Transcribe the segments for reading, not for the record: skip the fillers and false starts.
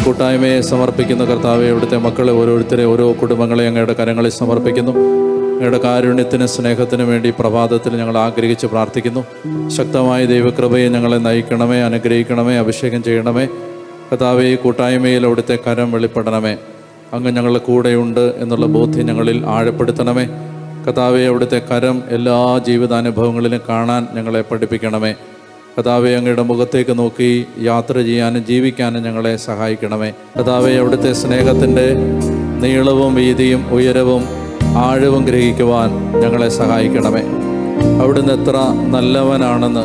കൂട്ടായ്മയെ സമർപ്പിക്കുന്ന കർത്താവെ, ഇവിടുത്തെ മക്കളെ ഓരോരുത്തരെ, ഓരോ കുടുംബങ്ങളെ അങ്ങയുടെ കരങ്ങളിൽ സമർപ്പിക്കുന്നു. അങ്ങയുടെ കാരുണ്യത്തിനും സ്നേഹത്തിനും വേണ്ടി പ്രഭാതത്തിൽ ഞങ്ങൾ ആഗ്രഹിച്ച് പ്രാർത്ഥിക്കുന്നു. ശക്തമായ ദൈവകൃപയെ ഞങ്ങളെ നയിക്കണമേ, അനുഗ്രഹിക്കണമേ, അഭിഷേകം ചെയ്യണമേ. കർത്താവെ, ഈ കൂട്ടായ്മയിൽ അവിടുത്തെ കരം വെളിപ്പെടണമേ. അങ്ങ് ഞങ്ങളുടെ കൂടെയുണ്ട് എന്നുള്ള ബോധ്യം ഞങ്ങളിൽ ആഴപ്പെടുത്തണമേ. കർത്താവെ, അവിടുത്തെ കരം എല്ലാ ജീവിതാനുഭവങ്ങളിലും കാണാൻ ഞങ്ങളെ പഠിപ്പിക്കണമേ. കർത്താവെ, അങ്ങയുടെ മുഖത്തേക്ക് നോക്കി യാത്ര ചെയ്യാനും ജീവിക്കാനും ഞങ്ങളെ സഹായിക്കണമേ. കർത്താവെ, അവിടുത്തെ സ്നേഹത്തിൻ്റെ നീളവും വീതിയും ഉയരവും ആഴവും ഗ്രഹിക്കുവാൻ ഞങ്ങളെ സഹായിക്കണമേ. അവിടുന്ന് എത്ര നല്ലവനാണെന്ന്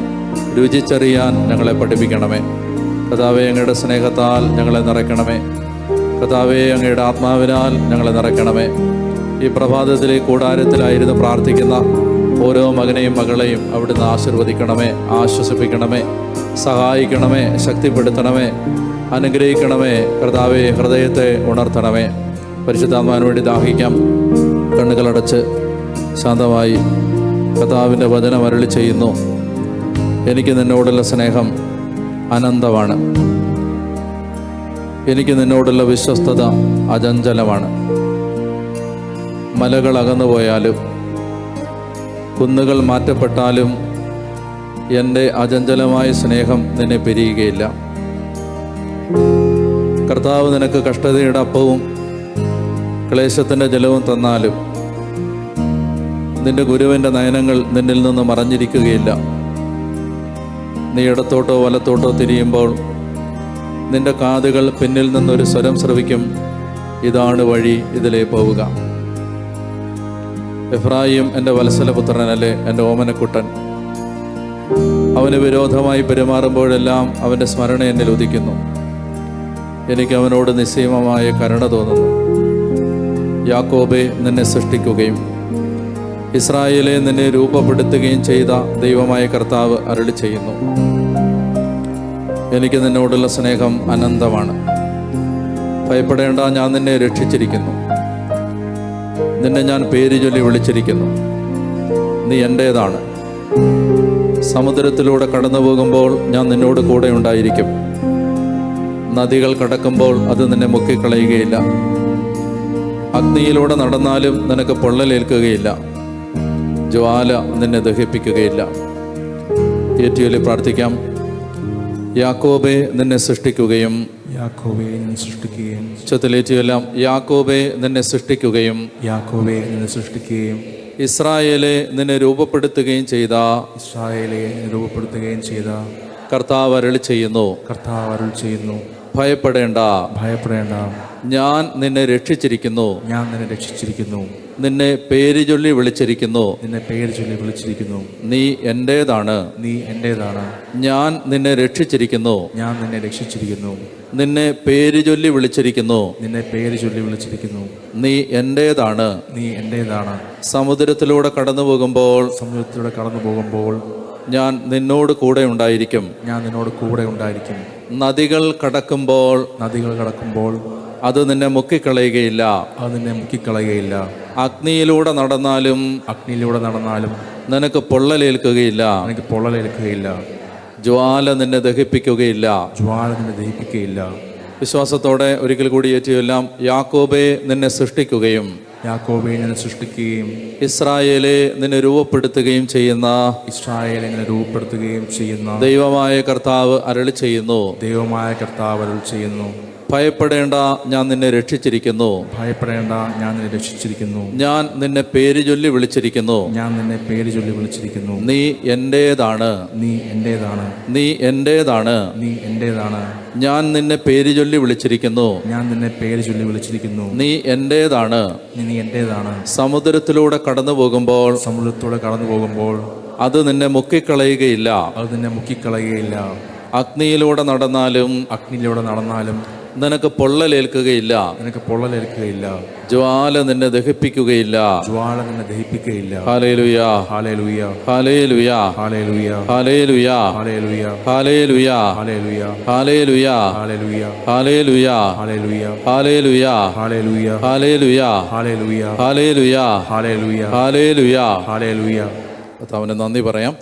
രുചിച്ചറിയാൻ ഞങ്ങളെ പഠിപ്പിക്കണമേ. കർത്താവെ, അങ്ങയുടെ സ്നേഹത്താൽ ഞങ്ങളെ നിറയ്ക്കണമേ. കർത്താവെ, അങ്ങയുടെ ആത്മാവിനാൽ ഞങ്ങളെ നിറയ്ക്കണമേ. ഈ പ്രഭാതത്തിലെ കൂടാരത്തിലായിരുന്നു പ്രാർത്ഥിക്കുന്ന ഓരോ മകനെയും മകളെയും അവിടുന്ന് ആശീർവദിക്കണമേ, ആശ്വസിപ്പിക്കണമേ, സഹായിക്കണമേ, ശക്തിപ്പെടുത്തണമേ, അനുഗ്രഹിക്കണമേ. കർത്താവെ, ഹൃദയത്തെ ഉണർത്തണമേ. പരിശുദ്ധാത്മാവിന് വേണ്ടി ദാഹിക്കാം. കണ്ണുകളടച്ച് ശാന്തമായി കർത്താവിൻ്റെ വചനം അരുളി ചെയ്യുന്നു. എനിക്ക് നിന്നോടുള്ള സ്നേഹം അനന്തമാണ്. എനിക്ക് നിന്നോടുള്ള വിശ്വസ്തത അചഞ്ചലമാണ്. മലകൾ അകന്നുപോയാലും കുന്നുകൾ മാറ്റപ്പെട്ടാലും എൻ്റെ അചഞ്ചലമായ സ്നേഹം നിന്നെ പിരിയുകയില്ല. കർത്താവ് നിനക്ക് കഷ്ടതയുടെ അപ്പവും ക്ലേശത്തിൻ്റെ ജലവും തന്നാലും നിന്റെ ഗുരുവിൻ്റെ നയനങ്ങൾ നിന്നിൽ നിന്ന് മറഞ്ഞിരിക്കുകയില്ല. നീ ഇടത്തോട്ടോ വലത്തോട്ടോ തിരിയുമ്പോൾ നിന്റെ കാതുകൾ പിന്നിൽ നിന്നൊരു സ്വരം ശ്രവിക്കും, ഇതാണ് വഴി, ഇതിലേ പോവുക. എഫ്രായിം എൻ്റെ വത്സലപുത്രനല്ലേ, എൻ്റെ ഓമനക്കുട്ടൻ. അവന് വിരോധമായി പെരുമാറുമ്പോഴെല്ലാം അവൻ്റെ സ്മരണ എന്നിൽ ഉദിക്കുന്നു. എനിക്ക് അവനോട് നിസ്സീമമായ കരുണ തോന്നുന്നു. യാക്കോബെ, നിന്നെ സൃഷ്ടിക്കുകയും ഇസ്രായേലെ നിന്നെ രൂപപ്പെടുത്തുകയും ചെയ്ത ദൈവമായ കർത്താവ് അരുളി ചെയ്യുന്നു. എനിക്ക് നിന്നോടുള്ള സ്നേഹം അനന്തമാണ്. ഭയപ്പെടേണ്ട, ഞാൻ നിന്നെ രക്ഷിച്ചിരിക്കുന്നു. നിന്നെ ഞാൻ പേര് ചൊല്ലി വിളിച്ചിരിക്കുന്നു. നീ എൻ്റേതാണ്. സമുദ്രത്തിലൂടെ കടന്നു പോകുമ്പോൾ ഞാൻ നിന്നോട് കൂടെ ഉണ്ടായിരിക്കും. നദികൾ കടക്കുമ്പോൾ അത് നിന്നെ മുക്കിക്കളയുകയില്ല. അഗ്നിയിലൂടെ നടന്നാലും നിനക്ക് പൊള്ളലേൽക്കുകയില്ല. ജ്വാല നിന്നെ ദഹിപ്പിക്കുകയില്ല. ഏറ്റുചൊല്ലി പ്രാർത്ഥിക്കാം. യാക്കോബെ, നിന്നെ സൃഷ്ടിക്കുകയും ചൊല്ലേറ്റുചൊല്ലാം. യാക്കോബെ, നിന്നെ സൃഷ്ടിക്കുകയും ഇസ്രായേലെ നിന്നെ രൂപപ്പെടുത്തുകയും ചെയ്ത കർത്താവ് അരുളി ചെയ്യുന്നു. ഭയപ്പെടേണ്ട, ഞാൻ നിന്നെ രക്ഷിച്ചിരിക്കുന്നു. നിന്നെ പേര് ചൊല്ലി വിളിച്ചിരിക്കുന്നു. നീ എൻ്റേതാണ്. ഞാൻ നിന്നെ രക്ഷിച്ചിരിക്കുന്നു. നിന്നെ പേര് ചൊല്ലി വിളിച്ചിരിക്കുന്നു. നീ എൻ്റേതാണ്. സമുദ്രത്തിലൂടെ കടന്നു പോകുമ്പോൾ ഞാൻ നിന്നോട് കൂടെ ഉണ്ടായിരിക്കും. നദികൾ കടക്കുമ്പോൾ അത് നിന്നെ മുക്കിക്കളയുകയില്ല. അഗ്നിയിലൂടെ നടന്നാലും നിനക്ക് പൊള്ളലേൽക്കുകയില്ല. ജ്വാല നിന്നെ ദഹിപ്പിക്കുകയില്ല. വിശ്വാസത്തോടെ ഒരിക്കൽ കൂടി ഏറ്റുചൊല്ലാം. യാക്കോബെ, നിന്നെ സൃഷ്ടിക്കുകയും ഇസ്രായേലെ നിന്നെ രൂപപ്പെടുത്തുകയും ചെയ്യുന്ന ദൈവമായ കർത്താവ് അരുളി ചെയ്യുന്നു. ഭയപ്പെടേണ്ട, ഞാൻ നിന്നെ രക്ഷിച്ചിരിക്കുന്നു. ഞാൻ നിന്നെ പേര് ചൊല്ലി വിളിച്ചിരിക്കുന്നു. നീ എൻ്റേതാണ്. നീ എൻ്റേതാണ്. ഞാൻ നിന്നെ പേര് ചൊല്ലി വിളിച്ചിരിക്കുന്നു. നീ എൻ്റേതാണ്. സമുദ്രത്തിലൂടെ കടന്നു പോകുമ്പോൾ അത് നിന്നെ മുക്കിക്കളയുകയില്ല. അഗ്നിയിലൂടെ നടന്നാലും നിനക്ക് പൊള്ളലേൽക്കുകയില്ല. ജ്വാല നിന്നെ ദഹിപ്പിക്കുകയില്ല. ഹല്ലേലൂയ, ഹല്ലേലൂയ, ഹല്ലേലൂയ, ഹല്ലേലൂയ, ഹല്ലേലൂയ, ഹല്ലേലൂയ, ഹല്ലേലൂയ, ഹല്ലേലൂയ, ഹല്ലേലൂയ, ഹല്ലേലൂയ. കർത്താവിന് നന്ദി പറയാം.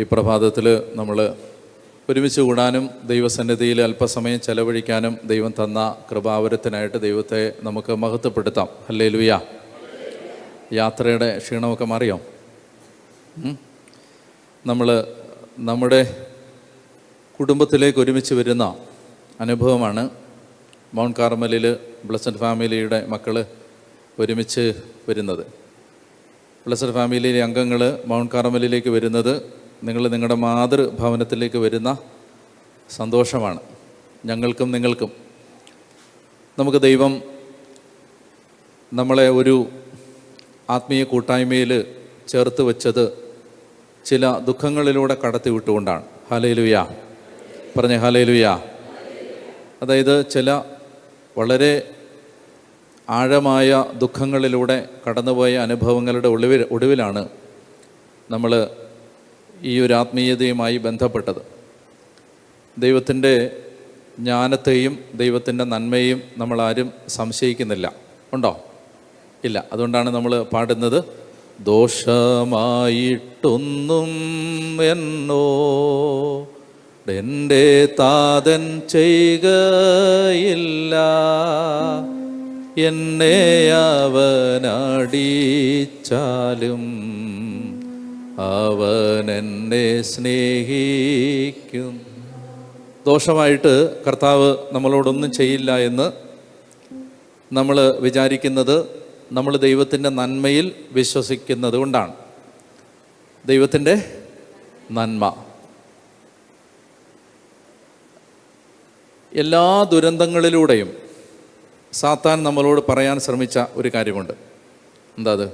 ഈ പ്രഭാതത്തിൽ നമ്മൾ ഒരുമിച്ച് കൂടാനും ദൈവസന്നിധിയിൽ അല്പസമയം ചെലവഴിക്കാനും ദൈവം തന്ന കൃപാവരത്തിനായിട്ട് ദൈവത്തെ നമുക്ക് മഹത്വപ്പെടുത്താം. ഹല്ലേലൂയ. യാത്രയുടെ ക്ഷീണമൊക്കെ മാറിയോ? നമ്മൾ നമ്മുടെ കുടുംബത്തിലേക്ക് ഒരുമിച്ച് വരുന്ന അനുഭവമാണ്. മൗണ്ട് കാർമലിൽ ബ്ലെസ്സഡ് ഫാമിലിയുടെ മക്കൾ ഒരുമിച്ച് വരുന്നത്. ബ്ലെസ്സഡ് ഫാമിലിയിലെ അംഗങ്ങൾ മൗണ്ട് കാർമലിലേക്ക് വരുന്നത് നിങ്ങൾ നിങ്ങളുടെ മാതൃഭവനത്തിലേക്ക് വരുന്ന സന്തോഷമാണ്. ഞങ്ങൾക്കും നിങ്ങൾക്കും. നമുക്ക് ദൈവം നമ്മളെ ഒരു ആത്മീയ കൂട്ടായ്മയിൽ ചേർത്ത് വച്ചത് ചില ദുഃഖങ്ങളിലൂടെ കടത്തി വിട്ടുകൊണ്ടാണ്. ഹല്ലേലൂയ. പറഞ്ഞേ ഹല്ലേലൂയ. അതായത് ചില വളരെ ആഴമായ ദുഃഖങ്ങളിലൂടെ കടന്നുപോയ അനുഭവങ്ങളുടെ ഒടുവിലാണ് നമ്മൾ ഈ ഒരു ആത്മീയതയുമായി ബന്ധപ്പെട്ടത്. ദൈവത്തിൻ്റെ ജ്ഞാനത്തെയും ദൈവത്തിൻ്റെ നന്മയും നമ്മളാരും സംശയിക്കുന്നില്ല. ഉണ്ടോ? ഇല്ല. അതുകൊണ്ടാണ് നമ്മൾ പാടുന്നത്, ദോഷമായിട്ടൊന്നും എൻ്റെ താതൻ ചെയ്യുകയില്ല, എന്നെ അവനടിച്ചാലും അവൻ എന്നെ സ്നേഹിക്കും. ദോഷമായിട്ട് കർത്താവ് നമ്മളോടൊന്നും ചെയ്യില്ല എന്ന് നമ്മൾ വിചാരിക്കുന്നത് നമ്മൾ ദൈവത്തിൻ്റെ നന്മയിൽ വിശ്വസിക്കുന്നത് കൊണ്ടാണ്. ദൈവത്തിൻ്റെ നന്മ. എല്ലാ ദുരന്തങ്ങളിലൂടെയും സാത്താൻ നമ്മളോട് പറയാൻ ശ്രമിച്ച ഒരു കാര്യമുണ്ട്. എന്താ അത്?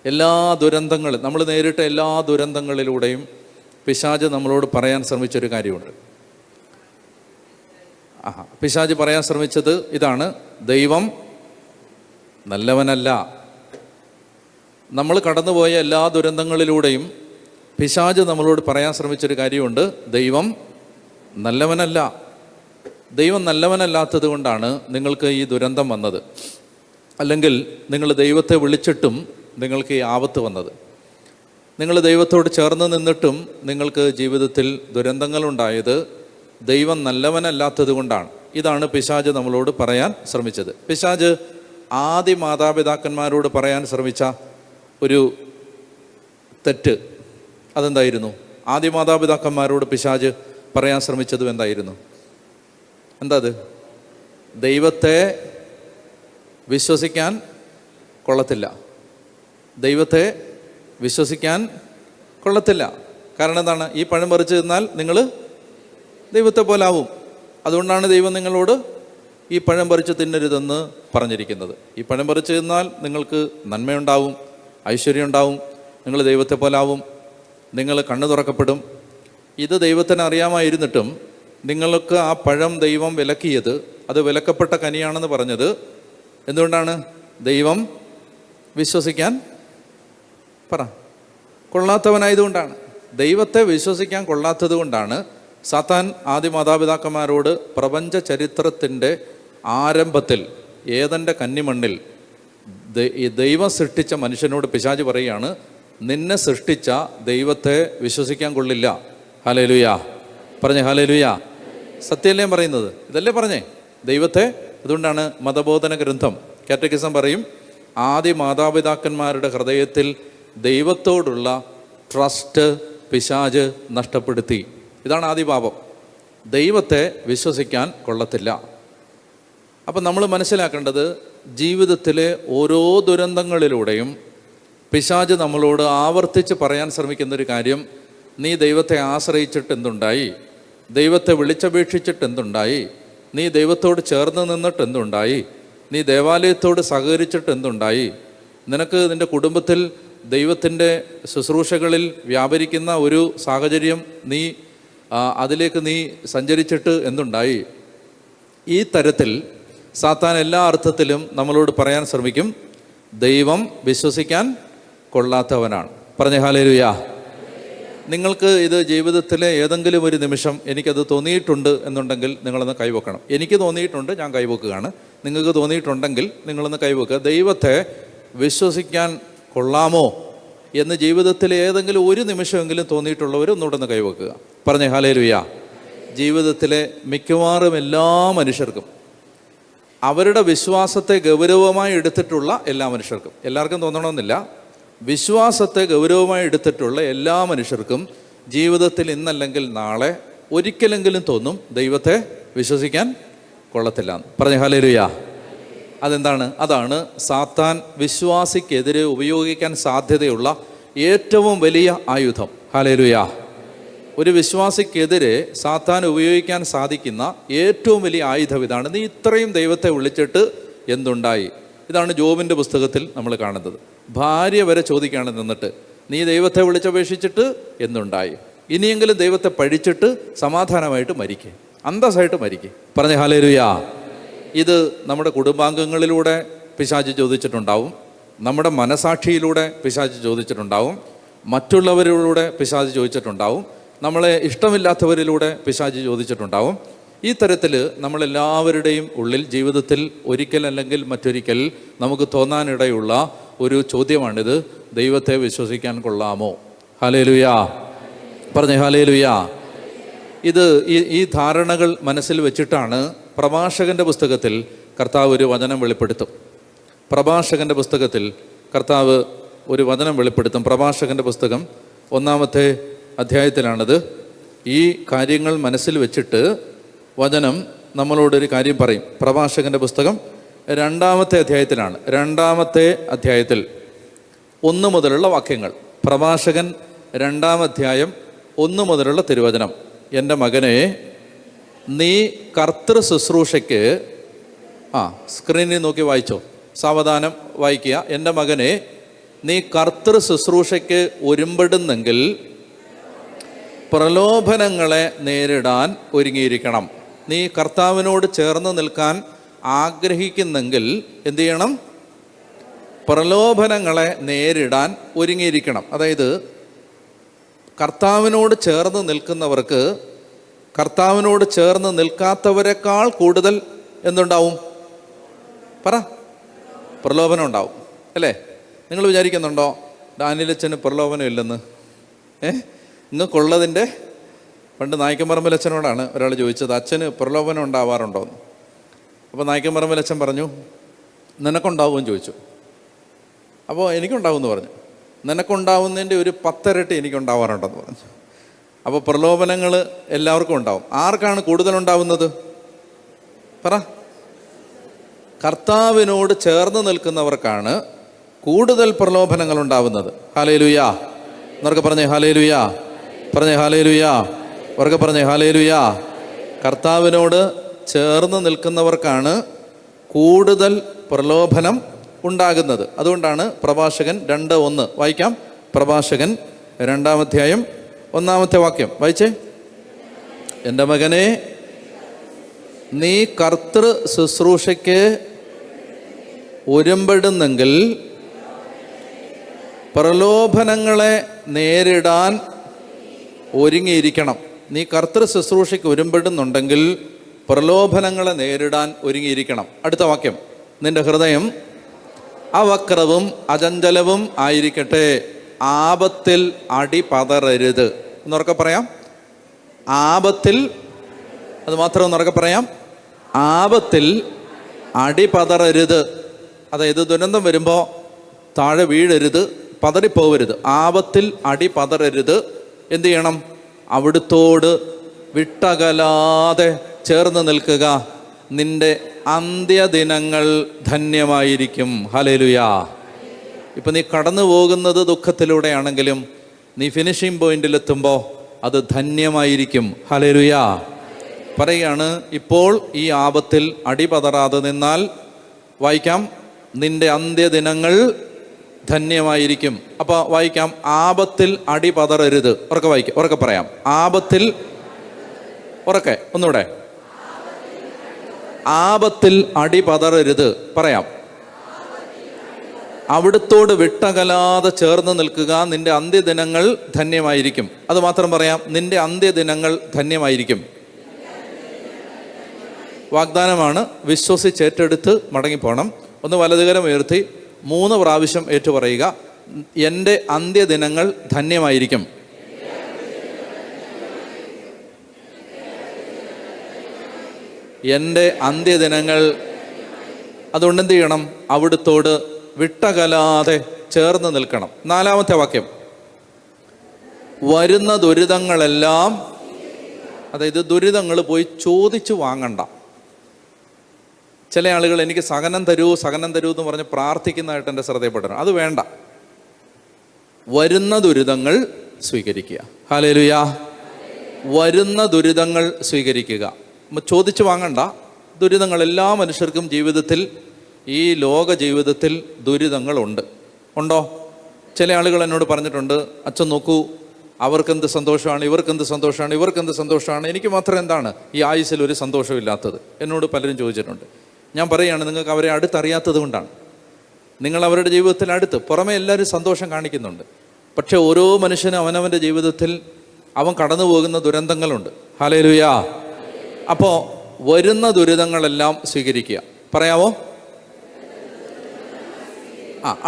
എല്ലാ ദുരന്തങ്ങളും, നമ്മൾ നേരിട്ട എല്ലാ ദുരന്തങ്ങളിലൂടെയും പിശാച് നമ്മളോട് പറയാൻ ശ്രമിച്ചൊരു കാര്യമുണ്ട്. പിശാച് പറയാൻ ശ്രമിച്ചത് ഇതാണ്: ദൈവം നല്ലവനല്ല. നമ്മൾ കടന്നുപോയ എല്ലാ ദുരന്തങ്ങളിലൂടെയും പിശാച് നമ്മളോട് പറയാൻ ശ്രമിച്ചൊരു കാര്യമുണ്ട്: ദൈവം നല്ലവനല്ല. ദൈവം നല്ലവനല്ലാത്തത് കൊണ്ടാണ് നിങ്ങൾക്ക് ഈ ദുരന്തം വന്നത്. അല്ലെങ്കിൽ നിങ്ങൾ ദൈവത്തെ വിളിച്ചിട്ടും നിങ്ങൾക്ക് ഈ ആപത്ത് വന്നത്. നിങ്ങൾ ദൈവത്തോട് ചേർന്ന് നിന്നിട്ടും നിങ്ങൾക്ക് ജീവിതത്തിൽ ദുരന്തങ്ങളുണ്ടായത് ദൈവം നല്ലവനല്ലാത്തത് കൊണ്ടാണ്. ഇതാണ് പിശാച് നമ്മളോട് പറയാൻ ശ്രമിച്ചത്. പിശാച് ആദി മാതാപിതാക്കന്മാരോട് പറയാൻ ശ്രമിച്ച ഒരു തെറ്റ് അതെന്തായിരുന്നു? ആദി മാതാപിതാക്കന്മാരോട് പിശാച് പറയാൻ ശ്രമിച്ചതും എന്തായിരുന്നു? എന്താ അത്? ദൈവത്തെ വിശ്വസിക്കാൻ കൊള്ളത്തില്ല. ദൈവത്തെ വിശ്വസിക്കാൻ കൊള്ളത്തില്ല. കാരണം എന്താണ്? ഈ പഴം പറിച്ച് തിന്നാൽ നിങ്ങൾ ദൈവത്തെ പോലാവും. അതുകൊണ്ടാണ് ദൈവം നിങ്ങളോട് ഈ പഴം പറിച്ച് തിന്നരുതെന്ന് പറഞ്ഞിരിക്കുന്നത്. ഈ പഴം പറിച്ച് തിന്നാൽ നിങ്ങൾക്ക് നന്മയുണ്ടാവും, ഐശ്വര്യം ഉണ്ടാവും, നിങ്ങൾ ദൈവത്തെ പോലാവും, നിങ്ങൾ കണ്ണു തുറക്കപ്പെടും. ഇത് ദൈവത്തിന് അറിയാമായിരുന്നിട്ടും നിങ്ങൾക്ക് ആ പഴം ദൈവം വിലക്കിയത്, അത് വിലക്കപ്പെട്ട കനിയാണെന്ന് പറഞ്ഞത് എന്തുകൊണ്ടാണ്? ദൈവം വിശ്വസിക്കാൻ കൊള്ളാത്തവനായതുകൊണ്ടാണ്. ദൈവത്തെ വിശ്വസിക്കാൻ കൊള്ളാത്തത് കൊണ്ടാണ് സാത്താൻ ആദി മാതാപിതാക്കന്മാരോട് പ്രപഞ്ച ചരിത്രത്തിൻ്റെ ആരംഭത്തിൽ ഏദൻ്റെ കന്നിമണ്ണിൽ ദൈവം സൃഷ്ടിച്ച മനുഷ്യനോട് പിശാച് പറയുകയാണ്: നിന്നെ സൃഷ്ടിച്ച ദൈവത്തെ വിശ്വസിക്കാൻ കൊള്ളില്ല. ഹല്ലേലൂയ. പറഞ്ഞേ ഹല്ലേലൂയ. സത്യമല്ലേ പറയുന്നത്? ഇതല്ലേ പറഞ്ഞേ ദൈവത്തെ. അതുകൊണ്ടാണ് മതബോധന ഗ്രന്ഥം കാറ്റക്കിസം പറയും, ആദി മാതാപിതാക്കന്മാരുടെ ഹൃദയത്തിൽ ദൈവത്തോടുള്ള ട്രസ്റ്റ് പിശാച് നഷ്ടപ്പെടുത്തി. ഇതാണ് ആദിപാപം. ദൈവത്തെ വിശ്വസിക്കാൻ കൊള്ളത്തില്ല. അപ്പം നമ്മൾ മനസ്സിലാക്കേണ്ടത്, ജീവിതത്തിലെ ഓരോ ദുരന്തങ്ങളിലൂടെയും പിശാച് നമ്മളോട് ആവർത്തിച്ച് പറയാൻ ശ്രമിക്കുന്നൊരു കാര്യം: നീ ദൈവത്തെ ആശ്രയിച്ചിട്ട് എന്തുണ്ടായി? ദൈവത്തെ വിളിച്ചപേക്ഷിച്ചിട്ട് എന്തുണ്ടായി? നീ ദൈവത്തോട് ചേർന്ന് നിന്നിട്ട് എന്തുണ്ടായി? നീ ദേവാലയത്തോട് സഹകരിച്ചിട്ട് എന്തുണ്ടായി? നിനക്ക് നിൻ്റെ കുടുംബത്തിൽ ദൈവത്തിൻ്റെ ശുശ്രൂഷകളിൽ വ്യാപരിക്കുന്ന ഒരു സാഹചര്യം അതിലേക്ക് നീ സഞ്ചരിച്ചിട്ട് എന്തുണ്ടായി? ഈ തരത്തിൽ സാത്താൻ എല്ലാ അർത്ഥത്തിലും നമ്മളോട് പറയാൻ ശ്രമിക്കും: ദൈവം വിശ്വസിക്കാൻ കൊള്ളാത്തവനാണ്. പറഞ്ഞേ ഹല്ലേലൂയ. നിങ്ങൾക്ക് ഇത് ജീവിതത്തിലെ ഏതെങ്കിലും ഒരു നിമിഷം എനിക്കത് തോന്നിയിട്ടുണ്ട് എന്നുണ്ടെങ്കിൽ നിങ്ങളൊന്ന് കൈവെക്കണം. എനിക്ക് തോന്നിയിട്ടുണ്ട്, ഞാൻ കൈവെക്കുകയാണ്. നിങ്ങൾക്ക് തോന്നിയിട്ടുണ്ടെങ്കിൽ നിങ്ങളൊന്ന് കൈവെക്കുക. ദൈവത്തെ വിശ്വസിക്കാൻ കൊള്ളാമോ എന്ന് ജീവിതത്തിൽ ഏതെങ്കിലും ഒരു നിമിഷമെങ്കിലും തോന്നിയിട്ടുള്ളവർ ഒന്നുകൂടെ ഒന്ന് കൈവെക്കുക. പറഞ്ഞേ ഹല്ലേലൂയ. ജീവിതത്തിലെ മിക്കവാറും എല്ലാ മനുഷ്യർക്കും അവരുടെ വിശ്വാസത്തെ ഗൗരവമായി എടുത്തിട്ടുള്ള എല്ലാ മനുഷ്യർക്കും, എല്ലാവർക്കും തോന്നണമെന്നില്ല, വിശ്വാസത്തെ ഗൗരവമായി എടുത്തിട്ടുള്ള എല്ലാ മനുഷ്യർക്കും ജീവിതത്തിൽ ഇന്നല്ലെങ്കിൽ നാളെ ഒരിക്കലെങ്കിലും തോന്നും ദൈവത്തെ വിശ്വസിക്കാൻ കൊള്ളത്തില്ല എന്ന്. പറഞ്ഞേ ഹല്ലേലൂയ. അതെന്താണ്? അതാണ് സാത്താൻ വിശ്വാസിക്കെതിരെ ഉപയോഗിക്കാൻ സാധ്യതയുള്ള ഏറ്റവും വലിയ ആയുധം. ഹല്ലേലൂയ. ഒരു വിശ്വാസിക്കെതിരെ സാത്താൻ ഉപയോഗിക്കാൻ സാധിക്കുന്ന ഏറ്റവും വലിയ ആയുധം ഇതാണ്. നീ ഇത്രയും ദൈവത്തെ വിളിച്ചിട്ട് എന്തുണ്ടായി? ഇതാണ് ജോബിൻ്റെ പുസ്തകത്തിൽ നമ്മൾ കാണുന്നത്. ഭാര്യ വരെ ചോദിക്കുകയാണ് നിന്നിട്ട്, നീ ദൈവത്തെ വിളിച്ചപേക്ഷിച്ചിട്ട് എന്തുണ്ടായി? ഇനിയെങ്കിലും ദൈവത്തെ പഴിച്ചിട്ട് സമാധാനമായിട്ട് മരിക്കേ, അന്തസ്സായിട്ട് മരിക്കേ. പറഞ്ഞേ ഹല്ലേലൂയ. ഇത് നമ്മുടെ കുടുംബാംഗങ്ങളിലൂടെ പിശാച് ചോദിച്ചിട്ടുണ്ടാവും, നമ്മുടെ മനസാക്ഷിയിലൂടെ പിശാച് ചോദിച്ചിട്ടുണ്ടാവും, മറ്റുള്ളവരിലൂടെ പിശാച് ചോദിച്ചിട്ടുണ്ടാവും, നമ്മളെ ഇഷ്ടമില്ലാത്തവരിലൂടെ പിശാച് ചോദിച്ചിട്ടുണ്ടാവും. ഈ തരത്തിൽ നമ്മളെല്ലാവരുടെയും ഉള്ളിൽ ജീവിതത്തിൽ ഒരിക്കൽ അല്ലെങ്കിൽ മറ്റൊരിക്കൽ നമുക്ക് തോന്നാനിടയുള്ള ഒരു ചോദ്യമാണിത്: ദൈവത്തെ വിശ്വസിക്കാൻ കൊള്ളാമോ? ഹല്ലേലൂയ. പറഞ്ഞേ ഹല്ലേലൂയ. ഇത് ഈ ധാരണകൾ മനസ്സിൽ വെച്ചിട്ടാണ് പ്രഭാഷകൻ്റെ പുസ്തകത്തിൽ കർത്താവ് ഒരു വചനം വെളിപ്പെടുത്തും. പ്രഭാഷകൻ്റെ പുസ്തകത്തിൽ കർത്താവ് ഒരു വചനം വെളിപ്പെടുത്തും. പ്രഭാഷകൻ്റെ പുസ്തകം 1-ാമത്തെ അധ്യായത്തിലാണിത്. ഈ കാര്യങ്ങൾ മനസ്സിൽ വെച്ചിട്ട് വചനം നമ്മളോടൊരു കാര്യം പറയും. പ്രഭാഷകൻ്റെ പുസ്തകം 2-ാമത്തെ അധ്യായത്തിലാണ്. 2-ാമത്തെ അധ്യായത്തിൽ 1 മുതലുള്ള വാക്യങ്ങൾ. പ്രഭാഷകൻ 2-ാം അധ്യായം 1 മുതലുള്ള തിരുവചനം. എൻ്റെ മകനെ, നീ കർത്തൃ ശുശ്രൂഷയ്ക്ക്, സ്ക്രീനിൽ നോക്കി വായിച്ചോ, സാവധാനം വായിക്കുക. എൻ്റെ മകനെ, നീ കർത്തൃ ശുശ്രൂഷയ്ക്ക് ഒരുമ്പെടുന്നെങ്കിൽ പ്രലോഭനങ്ങളെ നേരിടാൻ ഒരുങ്ങിയിരിക്കണം. നീ കർത്താവിനോട് ചേർന്ന് നിൽക്കാൻ ആഗ്രഹിക്കുന്നെങ്കിൽ എന്തു ചെയ്യണം? പ്രലോഭനങ്ങളെ നേരിടാൻ ഒരുങ്ങിയിരിക്കണം. അതായത് കർത്താവിനോട് ചേർന്ന് നിൽക്കുന്നവർക്ക് കർത്താവിനോട് ചേർന്ന് നിൽക്കാത്തവരെക്കാൾ കൂടുതൽ എന്തുണ്ടാവും? പറ. പ്രലോഭനം ഉണ്ടാവും, അല്ലേ? നിങ്ങൾ വിചാരിക്കുന്നുണ്ടോ ഡാനിയലച്ചന് പ്രലോഭനം ഇല്ലെന്ന്? ഇങ്ങൾക്കുള്ളതിൻ്റെ പണ്ട് നായ്ക്കമ്പറമ്പിലച്ഛനോടാണ് ഒരാൾ ചോദിച്ചത്, അച്ഛന് പ്രലോഭനം ഉണ്ടാവാറുണ്ടോയെന്ന്. അപ്പോൾ നായ്ക്കമ്പറമ്പിലച്ഛൻ പറഞ്ഞു, നിനക്കുണ്ടാവുമെന്ന് ചോദിച്ചു. അപ്പോൾ എനിക്കുണ്ടാവുമെന്ന് പറഞ്ഞു. നിനക്കുണ്ടാവുന്നതിൻ്റെ ഒരു 10 ഇരട്ടി എനിക്കുണ്ടാവാറുണ്ടെന്ന് പറഞ്ഞു. അപ്പോൾ പ്രലോഭനങ്ങൾ എല്ലാവർക്കും ഉണ്ടാവും. ആർക്കാണ് കൂടുതലുണ്ടാവുന്നത്? പറ. കർത്താവിനോട് ചേർന്ന് നിൽക്കുന്നവർക്കാണ് കൂടുതൽ പ്രലോഭനങ്ങൾ ഉണ്ടാവുന്നത്. ഹല്ലേലൂയ. എന്നൊക്കെ പറഞ്ഞേ ഹല്ലേലൂയ. പറഞ്ഞേ ഹല്ലേലൂയ. അവർക്ക് പറഞ്ഞേ ഹല്ലേലൂയ. കർത്താവിനോട് ചേർന്ന് നിൽക്കുന്നവർക്കാണ് കൂടുതൽ പ്രലോഭനം ഉണ്ടാകുന്നത്. അതുകൊണ്ടാണ് പ്രഭാഷകൻ 2:1 വായിക്കാം. പ്രഭാഷകൻ 2-ാം അധ്യായം 1-ാമത്തെ വാക്യം വായിച്ചേ. എൻ്റെ മകനെ, നീ കർത്തൃ ശുശ്രൂഷയ്ക്ക് ഒരുമ്പെടുന്നെങ്കിൽ പ്രലോഭനങ്ങളെ നേരിടാൻ ഒരുങ്ങിയിരിക്കണം. നീ കർത്തൃ ശുശ്രൂഷയ്ക്ക് ഒരുമ്പെടുന്നുണ്ടെങ്കിൽ പ്രലോഭനങ്ങളെ നേരിടാൻ ഒരുങ്ങിയിരിക്കണം. അടുത്ത വാക്യം, നിന്റെ ഹൃദയം അവക്രവും അചഞ്ചലവും ആയിരിക്കട്ടെ, ആപത്തിൽ അടിപതറരുത്. എന്നുറക്കെ പറയാം. ആപത്തിൽ, അത് മാത്രം ഒന്നുറക്കെ പറയാം, ആപത്തിൽ അടിപതറരുത്. അതായത് ദുരന്തം വരുമ്പോൾ താഴെ വീഴരുത്, പതറിപ്പോവരുത്. ആപത്തിൽ അടിപതറരുത്. എന്തു ചെയ്യണം? അവിടുത്തോട് വിട്ടകലാതെ ചേർന്ന് നിൽക്കുക. നിന്റെ അന്ത്യദിനങ്ങൾ ധന്യമായിരിക്കും. ഹല്ലേലൂയ. ഇപ്പം നീ കടന്നു പോകുന്നത് ദുഃഖത്തിലൂടെയാണെങ്കിലും നീ ഫിനിഷിംഗ് പോയിന്റിലെത്തുമ്പോൾ അത് ധന്യമായിരിക്കും. ഹല്ലേലൂയ. പറയുകയാണ്, ഇപ്പോൾ ഈ ആപത്തിൽ അടിപതറാതെ നിന്നാൽ വായിക്കാം, നിന്റെ അന്ത്യദിനങ്ങൾ ധന്യമായിരിക്കും. അപ്പോൾ വായിക്കാം, ആപത്തിൽ അടിപതറരുത്. ഉറക്കെ വായിക്കാം, ഉറക്കെ പറയാം. ആപത്തിൽ, ഉറക്കെ ഒന്നുകൂടെ, ആപത്തിൽ അടിപതറരുത്. പറയാം. അവിടുത്തോട് വിട്ടകലാതെ ചേർന്ന് നിൽക്കുക, നിന്റെ അന്ത്യദിനങ്ങൾ ധന്യമായിരിക്കും. അത് മാത്രം പറയാം, നിന്റെ അന്ത്യദിനങ്ങൾ ധന്യമായിരിക്കും. വാഗ്ദാനമാണ്. വിശ്വസിച്ചേറ്റെടുത്ത് മടങ്ങിപ്പോണം. ഒന്ന് വലതുകരം ഉയർത്തി 3 പ്രാവശ്യം ഏറ്റുപറയുക. എൻ്റെ അന്ത്യദിനങ്ങൾ ധന്യമായിരിക്കും. എൻ്റെ അന്ത്യദിനങ്ങൾ. അതുകൊണ്ട് എന്ത് ചെയ്യണം? അവിടുത്തോട് വിട്ടകലാതെ ചേർന്ന് നിൽക്കണം. 4-ാമത്തെ വാക്യം, വരുന്ന ദുരിതങ്ങളെല്ലാം, അതായത് ദുരിതങ്ങൾ പോയി ചോദിച്ചു വാങ്ങണ്ട. ചില ആളുകൾ എനിക്ക് സഹനം തരൂ എന്ന് പറഞ്ഞ് പ്രാർത്ഥിക്കുന്നതായിട്ട് എൻ്റെ ശ്രദ്ധയപ്പെടണം. അത് വേണ്ട. വരുന്ന ദുരിതങ്ങൾ സ്വീകരിക്കുക. ഹല്ലേലൂയ. വരുന്ന ദുരിതങ്ങൾ സ്വീകരിക്കുക. ചോദിച്ചു വാങ്ങണ്ട. ദുരിതങ്ങൾ എല്ലാ മനുഷ്യർക്കും ജീവിതത്തിൽ, ഈ ലോക ജീവിതത്തിൽ ദുരിതങ്ങളുണ്ട്. ഉണ്ടോ? ചില ആളുകൾ എന്നോട് പറഞ്ഞിട്ടുണ്ട്, അച്ഛൻ നോക്കൂ, അവർക്കെന്ത് സന്തോഷമാണ്, ഇവർക്കെന്ത് സന്തോഷമാണ്, ഇവർക്കെന്ത് സന്തോഷമാണ്, എനിക്ക് മാത്രം എന്താണ് ഈ ആയുസ്സിൽ ഒരു സന്തോഷമില്ലാത്തത്? എന്നോട് പലരും ചോദിച്ചിട്ടുണ്ട്. ഞാൻ പറയുകയാണ്, നിങ്ങൾക്ക് അവരെ അടുത്തറിയാത്തത് കൊണ്ടാണ്. നിങ്ങൾ അവരുടെ ജീവിതത്തിൽ അടുത്ത്, പുറമെ എല്ലാവരും സന്തോഷം കാണിക്കുന്നുണ്ട്. പക്ഷെ ഓരോ മനുഷ്യനും അവനവൻ്റെ ജീവിതത്തിൽ അവൻ കടന്നു പോകുന്ന ദുരന്തങ്ങളുണ്ട്. ഹല്ലേലൂയ. അപ്പോൾ വരുന്ന ദുരിതങ്ങളെല്ലാം സ്വീകരിക്കുക. പറയാമോ?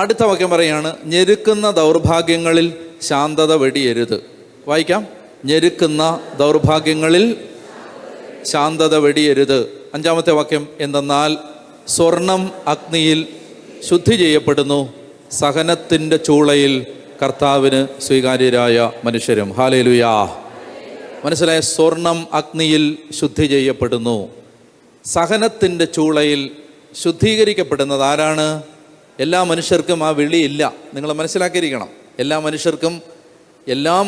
അടുത്ത വാക്യം പറയാണ്, ഞെരുക്കുന്ന ദൗർഭാഗ്യങ്ങളിൽ ശാന്തത വെടിയരുത്. വായിക്കാം. ഞെരുക്കുന്ന ദൗർഭാഗ്യങ്ങളിൽ ശാന്തത വെടിയരുത്. 5-ാമത്തെ വാക്യം, എന്തെന്നാൽ സ്വർണം അഗ്നിയിൽ ശുദ്ധി ചെയ്യപ്പെടുന്നു, സഹനത്തിൻ്റെ ചൂളയിൽ കർത്താവിന് സ്വീകാര്യരായ മനുഷ്യരും. ഹല്ലേലൂയാ. മനസ്സിലായ? സ്വർണം അഗ്നിയിൽ ശുദ്ധി ചെയ്യപ്പെടുന്നു. സഹനത്തിൻ്റെ ചൂളയിൽ ശുദ്ധീകരിക്കപ്പെടുന്നത് ആരാണ്? എല്ലാ മനുഷ്യർക്കും ആ വിളിയില്ല. നിങ്ങൾ മനസ്സിലാക്കിയിരിക്കണം. എല്ലാ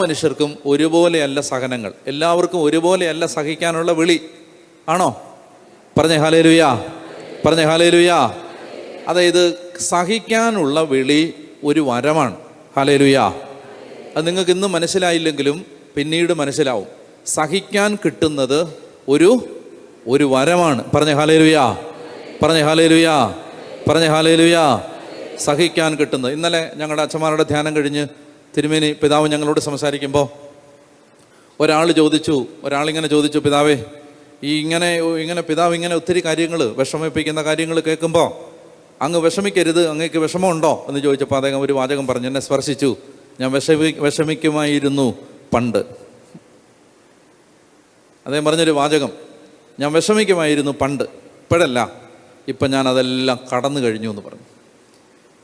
മനുഷ്യർക്കും ഒരുപോലെയല്ല സഹനങ്ങൾ. എല്ലാവർക്കും ഒരുപോലെയല്ല സഹിക്കാനുള്ള വിളി. ആണോ? പറഞ്ഞേ ഹല്ലേലൂയാ. പറഞ്ഞേ ഹല്ലേലൂയാ. അതായത് സഹിക്കാനുള്ള വിളി ഒരു വരമാണ്. ഹല്ലേലൂയാ. അത് നിങ്ങൾക്ക് ഇന്ന് മനസ്സിലായില്ലെങ്കിലും പിന്നീട് മനസ്സിലാവും. സഹിക്കാൻ കിട്ടുന്നത് ഒരു വരമാണ്. പറഞ്ഞേ ഹല്ലേലൂയാ. പറഞ്ഞേ ഹല്ലേലൂയാ. പറഞ്ഞേ ഹല്ലേലൂയാ. സഹിക്കാൻ കിട്ടുന്നത്. ഇന്നലെ ഞങ്ങളുടെ അച്ഛന്മാരുടെ ധ്യാനം കഴിഞ്ഞ് തിരുമേനി പിതാവ് ഞങ്ങളോട് സംസാരിക്കുമ്പോൾ ഒരാളിങ്ങനെ ചോദിച്ചു, പിതാവേ, ഇങ്ങനെ പിതാവ് ഇങ്ങനെ ഒത്തിരി കാര്യങ്ങൾ, വിഷമിപ്പിക്കുന്ന കാര്യങ്ങൾ കേൾക്കുമ്പോൾ അങ്ങ് വിഷമിക്കരുത്, അങ്ങേക്ക് വിഷമമുണ്ടോ എന്ന് ചോദിച്ചപ്പോൾ അദ്ദേഹം ഒരു വാചകം പറഞ്ഞു, എന്നെ സ്പർശിച്ചു. ഞാൻ വിഷമിക്കുമായിരുന്നു പണ്ട്. അദ്ദേഹം പറഞ്ഞൊരു വാചകം, ഞാൻ വിഷമിക്കുമായിരുന്നു പണ്ട്, ഇപ്പോഴല്ല, ഇപ്പം ഞാൻ അതെല്ലാം കടന്നു കഴിഞ്ഞു എന്ന് പറഞ്ഞു.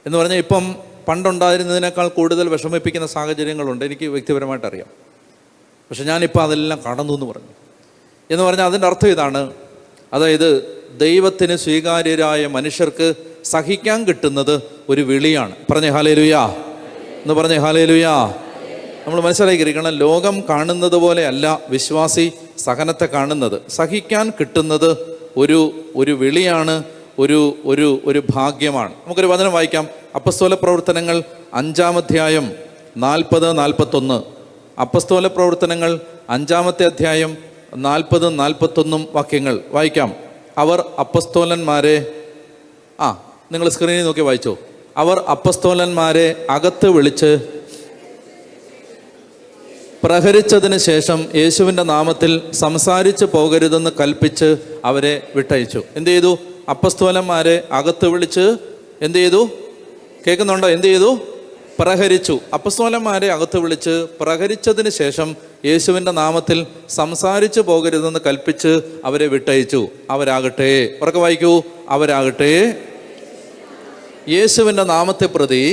എന്ന് പറഞ്ഞാൽ ഇപ്പം പണ്ടുണ്ടായിരുന്നതിനേക്കാൾ കൂടുതൽ വിഷമിപ്പിക്കുന്ന സാഹചര്യങ്ങളുണ്ട്, എനിക്ക് വ്യക്തിപരമായിട്ട് അറിയാം. പക്ഷെ ഞാനിപ്പോൾ അതെല്ലാം കടന്നു എന്ന് പറഞ്ഞു. എന്ന് പറഞ്ഞാൽ അതിൻ്റെ അർത്ഥം ഇതാണ്, അതായത് ദൈവത്തിന് സ്വീകാര്യരായ മനുഷ്യർക്ക് സഹിക്കാൻ കിട്ടുന്നത് ഒരു വിളിയാണ്. പറഞ്ഞേ ഹല്ലേലൂയാ എന്ന് പറഞ്ഞേ ഹല്ലേലൂയാ. നമ്മൾ മനസ്സിലാക്കിയിരിക്കണം, ലോകം കാണുന്നത് പോലെ അല്ല വിശ്വാസി സഹനത്തെ കാണുന്നത്. സഹിക്കാൻ കിട്ടുന്നത് ഒരു വിളിയാണ്, ഒരു ഭാഗ്യമാണ്. നമുക്കൊരു വചനം വായിക്കാം. അപ്പസ്തോല പ്രവർത്തനങ്ങൾ 5-ാം അധ്യായം 40-41. അപ്പസ്തോല പ്രവർത്തനങ്ങൾ 5-ാമത്തെ അധ്യായം 40-41 വാക്യങ്ങൾ വായിക്കാം. അവർ അപ്പസ്തോലന്മാരെ, നിങ്ങൾ സ്ക്രീനിൽ നോക്കി വായിച്ചോ. അവർ അപ്പസ്തോലന്മാരെ അകത്ത് വിളിച്ച് പ്രഹരിച്ചതിന് ശേഷം യേശുവിൻ്റെ നാമത്തിൽ സംസാരിച്ച് പോകരുതെന്ന് കൽപ്പിച്ച് അവരെ വിട്ടയച്ചു. എന്ത് ചെയ്തു? അപ്പസ്തോലന്മാരെ അകത്ത് വിളിച്ച് എന്ത് ചെയ്തു? കേൾക്കുന്നുണ്ടോ? എന്ത് ചെയ്തു? പ്രഹരിച്ചു. അപ്പസ്തോലന്മാരെ അകത്ത് വിളിച്ച് പ്രഹരിച്ചതിന് ശേഷം യേശുവിൻ്റെ നാമത്തിൽ സംസാരിച്ചു പോകരുതെന്ന് കൽപ്പിച്ച് അവരെ വിട്ടയച്ചു. അവരാകട്ടെ, ഉറക്കെ വായിക്കൂ, അവരാകട്ടെ യേശുവിൻ്റെ നാമത്തെ പ്രതി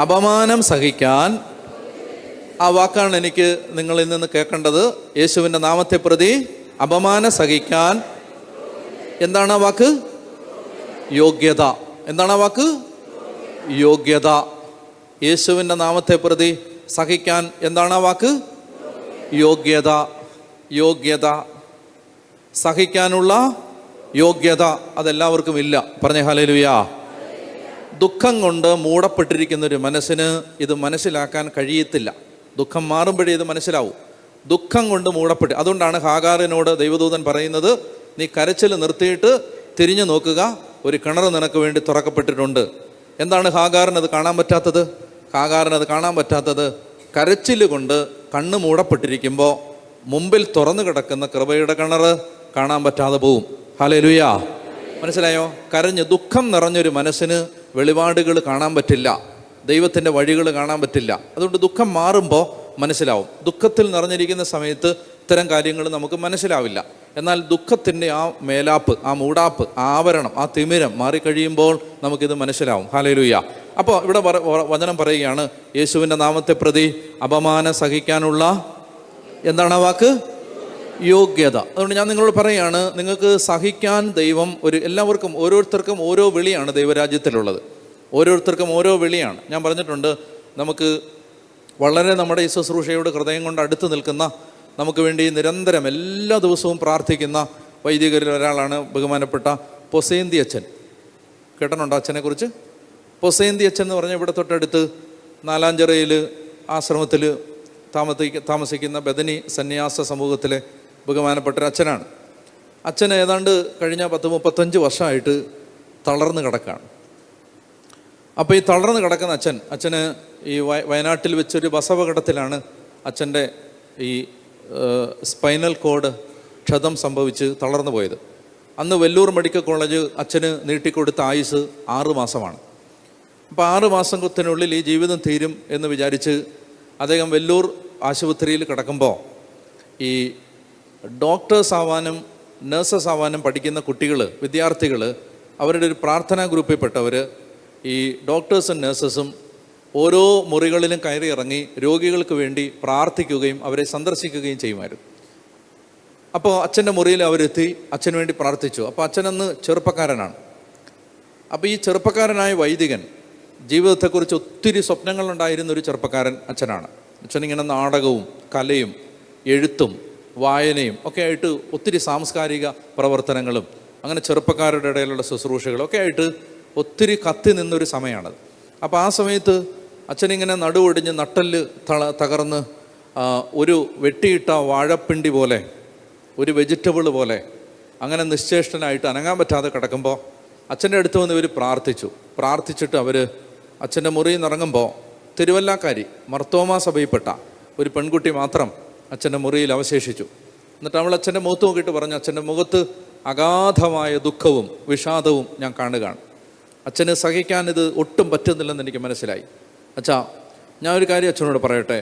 അപമാനം സഹിക്കാൻ, ആ വാക്കാണ് എനിക്ക് നിങ്ങളിൽ നിന്ന് കേൾക്കേണ്ടത്. യേശുവിൻ്റെ നാമത്തെ പ്രതി അപമാനം സഹിക്കാൻ എന്താണ് ആ വാക്ക്? യോഗ്യത. എന്താണ് ആ വാക്ക്? യോഗ്യത. യേശുവിൻ്റെ നാമത്തെ പ്രതി സഹിക്കാൻ എന്താണ് ആ വാക്ക്? യോഗ്യത. യോഗ്യത. സഹിക്കാനുള്ള യോഗ്യത അതെല്ലാവർക്കും ഇല്ല. പറഞ്ഞേ ഹല്ലേലൂയാ. ദുഃഖം കൊണ്ട് മൂടപ്പെട്ടിരിക്കുന്നൊരു മനസ്സിന് ഇത് മനസ്സിലാക്കാൻ കഴിയത്തില്ല. ദുഃഖം മാറുമ്പോഴേ ഇത് മനസ്സിലാവും. ദുഃഖം കൊണ്ട് മൂടപ്പെട്ട്, അതുകൊണ്ടാണ് ഹാഗാറിനോട് ദൈവദൂതൻ പറയുന്നത്, നീ കരച്ചിൽ നിർത്തിയിട്ട് തിരിഞ്ഞു നോക്കുക, ഒരു കിണർ നിനക്ക് വേണ്ടി തുറക്കപ്പെട്ടിട്ടുണ്ട്. എന്താണ് ഹാഗാറിനത് കാണാൻ പറ്റാത്തത്? ഹാഗാറിനത് കാണാൻ പറ്റാത്തത് കരച്ചിൽ കൊണ്ട് കണ്ണ് മൂടപ്പെട്ടിരിക്കുമ്പോൾ മുമ്പിൽ തുറന്നു കിടക്കുന്ന കൃപയുടെ കിണർ കാണാൻ പറ്റാതെ പോവും. ഹല്ലേലൂയാ. മനസ്സിലായോ? കരഞ്ഞ് ദുഃഖം നിറഞ്ഞൊരു മനസ്സിന് വെളിപാടുകൾ കാണാൻ പറ്റില്ല. ദൈവത്തിൻ്റെ വഴികൾ കാണാൻ പറ്റില്ല. അതുകൊണ്ട് ദുഃഖം മാറുമ്പോൾ മനസ്സിലാവും. ദുഃഖത്തിൽ നിറഞ്ഞിരിക്കുന്ന സമയത്ത് ഇത്തരം കാര്യങ്ങൾ നമുക്ക് മനസ്സിലാവില്ല. എന്നാൽ ദുഃഖത്തിൻ്റെ ആ മേലാപ്പ്, ആ മൂടാപ്പ്, ആ ആവരണം, ആ തിമിരം മാറിക്കഴിയുമ്പോൾ നമുക്കിത് മനസ്സിലാവും. ഹല്ലേലൂയ. അപ്പോൾ ഇവിടെ വചനം പറയുകയാണ്, യേശുവിൻ്റെ നാമത്തെ പ്രതി അപമാനം സഹിക്കാനുള്ള എന്താണ് ആ വാക്ക്? യോഗ്യത. അതുകൊണ്ട് ഞാൻ നിങ്ങളോട് പറയുകയാണ്, നിങ്ങൾക്ക് സഹിക്കാൻ ദൈവം എല്ലാവർക്കും ഓരോരുത്തർക്കും ഓരോ വിളിയാണ് ദൈവരാജ്യത്തിലുള്ളത്. ഓരോരുത്തർക്കും ഓരോ വിളിയാണ്. ഞാൻ പറഞ്ഞിട്ടുണ്ട്, നമുക്ക് വളരെ നമ്മുടെ ഈ ശുശ്രൂഷയോട് ഹൃദയം കൊണ്ട് അടുത്ത് നിൽക്കുന്ന, നമുക്ക് വേണ്ടി നിരന്തരം എല്ലാ ദിവസവും പ്രാർത്ഥിക്കുന്ന വൈദികരിൽ ഒരാളാണ് ബഹുമാനപ്പെട്ട പൊസേന്തി അച്ഛൻ. കേട്ടിട്ടുണ്ടോ അച്ഛനെക്കുറിച്ച്? പൊസേന്തി അച്ഛൻ എന്ന് പറഞ്ഞാൽ ഇവിടെ തൊട്ടടുത്ത് നാലാഞ്ചിറയിൽ ആശ്രമത്തിൽ താമസിക്കുന്ന ബദനി സന്യാസ സമൂഹത്തിലെ ബഹുമാനപ്പെട്ട ഒരു അച്ഛനാണ്. അച്ഛൻ ഏതാണ്ട് കഴിഞ്ഞ 10-35 വർഷമായിട്ട് തളർന്ന് കിടക്കുകയാണ്. അപ്പോൾ ഈ തളർന്ന് കിടക്കുന്ന അച്ഛന് ഈ വയനാട്ടിൽ വെച്ചൊരു ബസവകടത്തിലാണ് അച്ഛൻ്റെ ഈ സ്പൈനൽ കോഡ് ക്ഷതം സംഭവിച്ച് തളർന്നു പോയത്. അന്ന് വെല്ലൂർ മെഡിക്കൽ കോളേജ് അച്ഛന് നീട്ടിക്കൊടുത്ത ആയുസ് 6 മാസമാണ്. അപ്പോൾ 6 മാസത്തിനുള്ളിൽ ഈ ജീവിതം തീരും എന്ന് വിചാരിച്ച് അദ്ദേഹം വെല്ലൂർ ആശുപത്രിയിൽ കിടക്കുമ്പോൾ ഈ ഡോക്ടേഴ്സ് ആവാനും നഴ്സസ് ആവാനും പഠിക്കുന്ന കുട്ടികൾ, വിദ്യാർത്ഥികൾ, അവരുടെ ഒരു പ്രാർത്ഥനാ ഗ്രൂപ്പിൽപ്പെട്ടവർ ഈ ഡോക്ടേഴ്സും നഴ്സസും ഓരോ മുറികളിലും കയറി ഇറങ്ങി രോഗികൾക്ക് വേണ്ടി പ്രാർത്ഥിക്കുകയും അവരെ സന്ദർശിക്കുകയും ചെയ്യുമായിരുന്നു. അപ്പോൾ അച്ഛൻ്റെ മുറിയിൽ അവരെത്തി അച്ഛന് വേണ്ടി പ്രാർത്ഥിച്ചു. അപ്പോൾ അച്ഛനന്ന് ചെറുപ്പക്കാരനാണ്. അപ്പോൾ ഈ ചെറുപ്പക്കാരനായ വൈദികൻ ജീവിതത്തെക്കുറിച്ച് ഒത്തിരി സ്വപ്നങ്ങളുണ്ടായിരുന്ന ഒരു ചെറുപ്പക്കാരൻ അച്ഛനാണ്. അച്ഛനിങ്ങനെ നാടകവും കലയും എഴുത്തും വായനയും ഒക്കെ ആയിട്ട് ഒത്തിരി സാംസ്കാരിക പ്രവർത്തനങ്ങളും അങ്ങനെ ചെറുപ്പക്കാരുടെ ഇടയിലുള്ള ശുശ്രൂഷകളും ഒക്കെ ആയിട്ട് ഒത്തിരി കത്തി നിന്നൊരു സമയമാണത്. അപ്പോൾ ആ സമയത്ത് അച്ഛനിങ്ങനെ നടുവൊടിഞ്ഞ് നട്ടെല്ല് തകർന്ന് ഒരു വെട്ടിയിട്ട വാഴപ്പിണ്ടി പോലെ, ഒരു വെജിറ്റബിൾ പോലെ അങ്ങനെ നിശ്ചേഷ്ടനായിട്ട് അനങ്ങാൻ പറ്റാതെ കിടക്കുമ്പോൾ അച്ഛൻ്റെ അടുത്ത് വന്ന് ഇവർ പ്രാർത്ഥിച്ചിട്ട് അവർ അച്ഛൻ്റെ മുറിയിൽ നിന്ന് ഇറങ്ങുമ്പോൾ തിരുവല്ലാക്കാരി മർത്തോമാ സഭയിൽപ്പെട്ട ഒരു പെൺകുട്ടി മാത്രം അച്ഛൻ്റെ മുറിയിൽ അവശേഷിച്ചു. എന്നിട്ട് അവൾ അച്ഛൻ്റെ മുഖത്ത് നോക്കിയിട്ട് പറഞ്ഞു, അച്ഛൻ്റെ മുഖത്ത് അഗാധമായ ദുഃഖവും വിഷാദവും ഞാൻ കാണുകയാണ്. അച്ഛന് സഹിക്കാൻ ഇത് ഒട്ടും പറ്റുന്നില്ലെന്ന് എനിക്ക് മനസ്സിലായി. അച്ഛാ, ഞാൻ ഒരു കാര്യം അച്ഛനോട് പറയട്ടെ,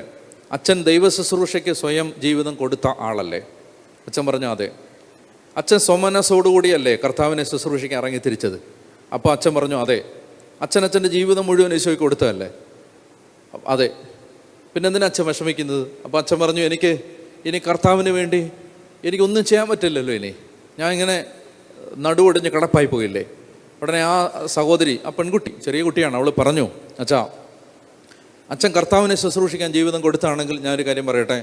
അച്ഛൻ ദൈവ ശുശ്രൂഷയ്ക്ക് സ്വയം ജീവിതം കൊടുത്ത ആളല്ലേ? അച്ഛൻ പറഞ്ഞു, അതെ. അച്ഛൻ സ്വമനസ്സോടുകൂടിയല്ലേ കർത്താവിനെ ശുശ്രൂഷയ്ക്ക് ഇറങ്ങി തിരിച്ചത്? അപ്പോൾ അച്ഛൻ പറഞ്ഞു, അതെ. അച്ഛൻ്റെ ജീവിതം മുഴുവൻ ഈശോയ്ക്ക് കൊടുത്തതല്ലേ? അതെ. പിന്നെ എന്തിനാ അച്ഛൻ വിഷമിക്കുന്നത്? അപ്പോൾ അച്ഛൻ പറഞ്ഞു, എനിക്ക് ഇനി കർത്താവിന് വേണ്ടി എനിക്കൊന്നും ചെയ്യാൻ പറ്റില്ലല്ലോ, ഇനി ഞാൻ ഇങ്ങനെ നടുവൊടിഞ്ഞ് കിടപ്പായി പോയില്ലേ. ഉടനെ ആ സഹോദരി, ആ പെൺകുട്ടി, ചെറിയ കുട്ടിയാണ്, അവൾ പറഞ്ഞു, അച്ഛാ, അച്ഛൻ കർത്താവിനെ ശുശ്രൂഷിക്കാൻ ജീവിതം കൊടുത്താണെങ്കിൽ ഞാനൊരു കാര്യം പറയട്ടെ,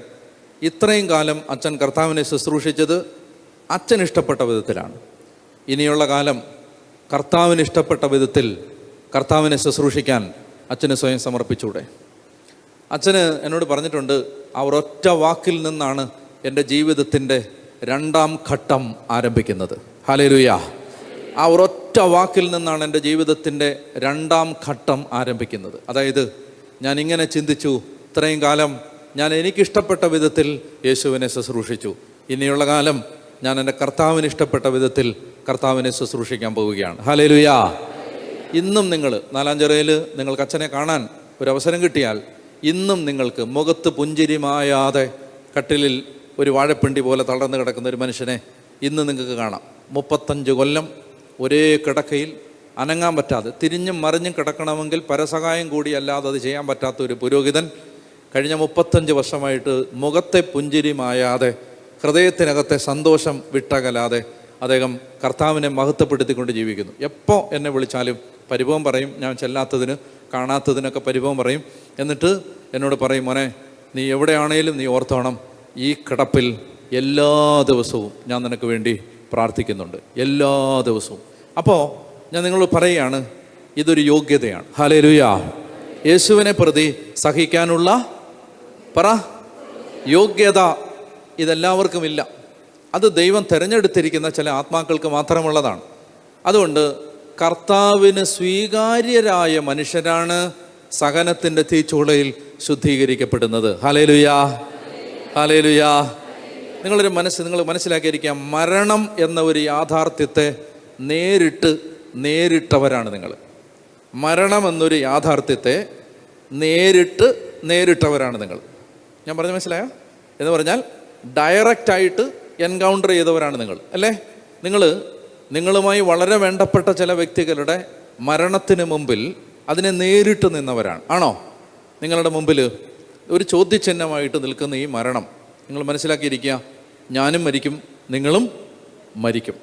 ഇത്രയും കാലം അച്ഛൻ കർത്താവിനെ ശുശ്രൂഷിച്ചത് അച്ഛൻ ഇഷ്ടപ്പെട്ട വിധത്തിലാണ്. ഇനിയുള്ള കാലം കർത്താവിന് ഇഷ്ടപ്പെട്ട വിധത്തിൽ കർത്താവിനെ ശുശ്രൂഷിക്കാൻ അച്ഛന് സ്വയം സമർപ്പിച്ചൂടെ? അച്ഛന് എന്നോട് പറഞ്ഞിട്ടുണ്ട്, ആ ഒരൊറ്റ വാക്കിൽ നിന്നാണ് എൻ്റെ ജീവിതത്തിൻ്റെ 2ാം ഘട്ടം ആരംഭിക്കുന്നത്. ഹല്ലേലൂയ. ആ ഒരൊറ്റ വാക്കിൽ നിന്നാണ് എൻ്റെ ജീവിതത്തിൻ്റെ 2ാം ഘട്ടം ആരംഭിക്കുന്നത്. അതായത് ഞാൻ ഇങ്ങനെ ചിന്തിച്ചു, ഇത്രയും കാലം ഞാൻ എനിക്കിഷ്ടപ്പെട്ട വിധത്തിൽ യേശുവിനെ ശുശ്രൂഷിച്ചു. ഇനിയുള്ള കാലം ഞാൻ എൻ്റെ കർത്താവിന് ഇഷ്ടപ്പെട്ട വിധത്തിൽ കർത്താവിനെ ശുശ്രൂഷിക്കാൻ പോവുകയാണ്. ഹല്ലേലൂയ. ഇന്നും നിങ്ങൾ നാലാഞ്ചിറയിൽ നിങ്ങൾക്ക് അച്ഛനെ കാണാൻ ഒരവസരം കിട്ടിയാൽ ഇന്നും നിങ്ങൾക്ക് മുഖത്ത് പുഞ്ചിരി മായാതെ കട്ടിലിൽ ഒരു വാഴപ്പിണ്ടി പോലെ തളർന്നു കിടക്കുന്ന ഒരു മനുഷ്യനെ ഇന്ന് നിങ്ങൾക്ക് കാണാം. 35 കൊല്ലം ഒരേ കിടക്കയിൽ അനങ്ങാൻ പറ്റാതെ തിരിഞ്ഞും മറിഞ്ഞും കിടക്കണമെങ്കിൽ പരസഹായം കൂടി അല്ലാതെ അത് ചെയ്യാൻ പറ്റാത്ത ഒരു പുരോഹിതൻ കഴിഞ്ഞ 35 വർഷമായിട്ട് മുഖത്തെ പുഞ്ചിരി മായാതെ ഹൃദയത്തിനകത്തെ സന്തോഷം വിട്ടകലാതെ അദ്ദേഹം കർത്താവിനെ മഹത്വപ്പെടുത്തിക്കൊണ്ട് ജീവിക്കുന്നു. എപ്പോൾ എന്നെ വിളിച്ചാലും പരിഭവം പറയും, ഞാൻ ചെല്ലാത്തതിന് കാണാത്തതിനൊക്കെ പരിഭവം പറയും. എന്നിട്ട് എന്നോട് പറയും, മോനെ, നീ എവിടെയാണേലും നീ ഓർത്തോണം, ഈ കിടപ്പിൽ എല്ലാ ദിവസവും ഞാൻ നിനക്ക് വേണ്ടി പ്രാർത്ഥിക്കുന്നുണ്ട്, എല്ലാ ദിവസവും. അപ്പോൾ ഞാൻ നിങ്ങളോട് പറയുകയാണ്, ഇതൊരു യോഗ്യതയാണ്. ഹല്ലേലൂയ. യേശുവിനെ പ്രതി സഹിക്കാനുള്ള യോഗ്യത ഇതെല്ലാവർക്കും ഇല്ല. അത് ദൈവം തിരഞ്ഞെടുത്തിരിക്കുന്ന ചില ആത്മാക്കൾക്ക് മാത്രമുള്ളതാണ്. അതുകൊണ്ട് കർത്താവിന് സ്വീകാര്യരായ മനുഷ്യരാണ് സഹനത്തിൻ്റെ തീച്ചൂളയിൽ ശുദ്ധീകരിക്കപ്പെടുന്നത്. Hallelujah, hallelujah. നിങ്ങൾ മനസ്സിലാക്കിയിരിക്കുക, മരണം എന്ന ഒരു യാഥാർത്ഥ്യത്തെ നേരിട്ടവരാണ് നിങ്ങൾ. മരണം എന്നൊരു യാഥാർത്ഥ്യത്തെ നേരിട്ടവരാണ് നിങ്ങൾ. ഞാൻ പറഞ്ഞ മനസ്സിലായോ? എന്ന് പറഞ്ഞാൽ ഡയറക്റ്റായിട്ട് എൻകൗണ്ടർ ചെയ്തവരാണ് നിങ്ങൾ, അല്ലേ? നിങ്ങളുമായി വളരെ വേണ്ടപ്പെട്ട ചില വ്യക്തികളുടെ മരണത്തിന് മുമ്പിൽ അതിനെ നേരിട്ട് നിന്നവരാണ്. ആണോ? നിങ്ങളുടെ മുമ്പിൽ ഒരു ചോദ്യചിഹ്നമായിട്ട് നിൽക്കുന്ന ഈ മരണം നിങ്ങൾ മനസ്സിലാക്കിയിരിക്കുക. ഞാനും മരിക്കും, നിങ്ങളും മരിക്കും.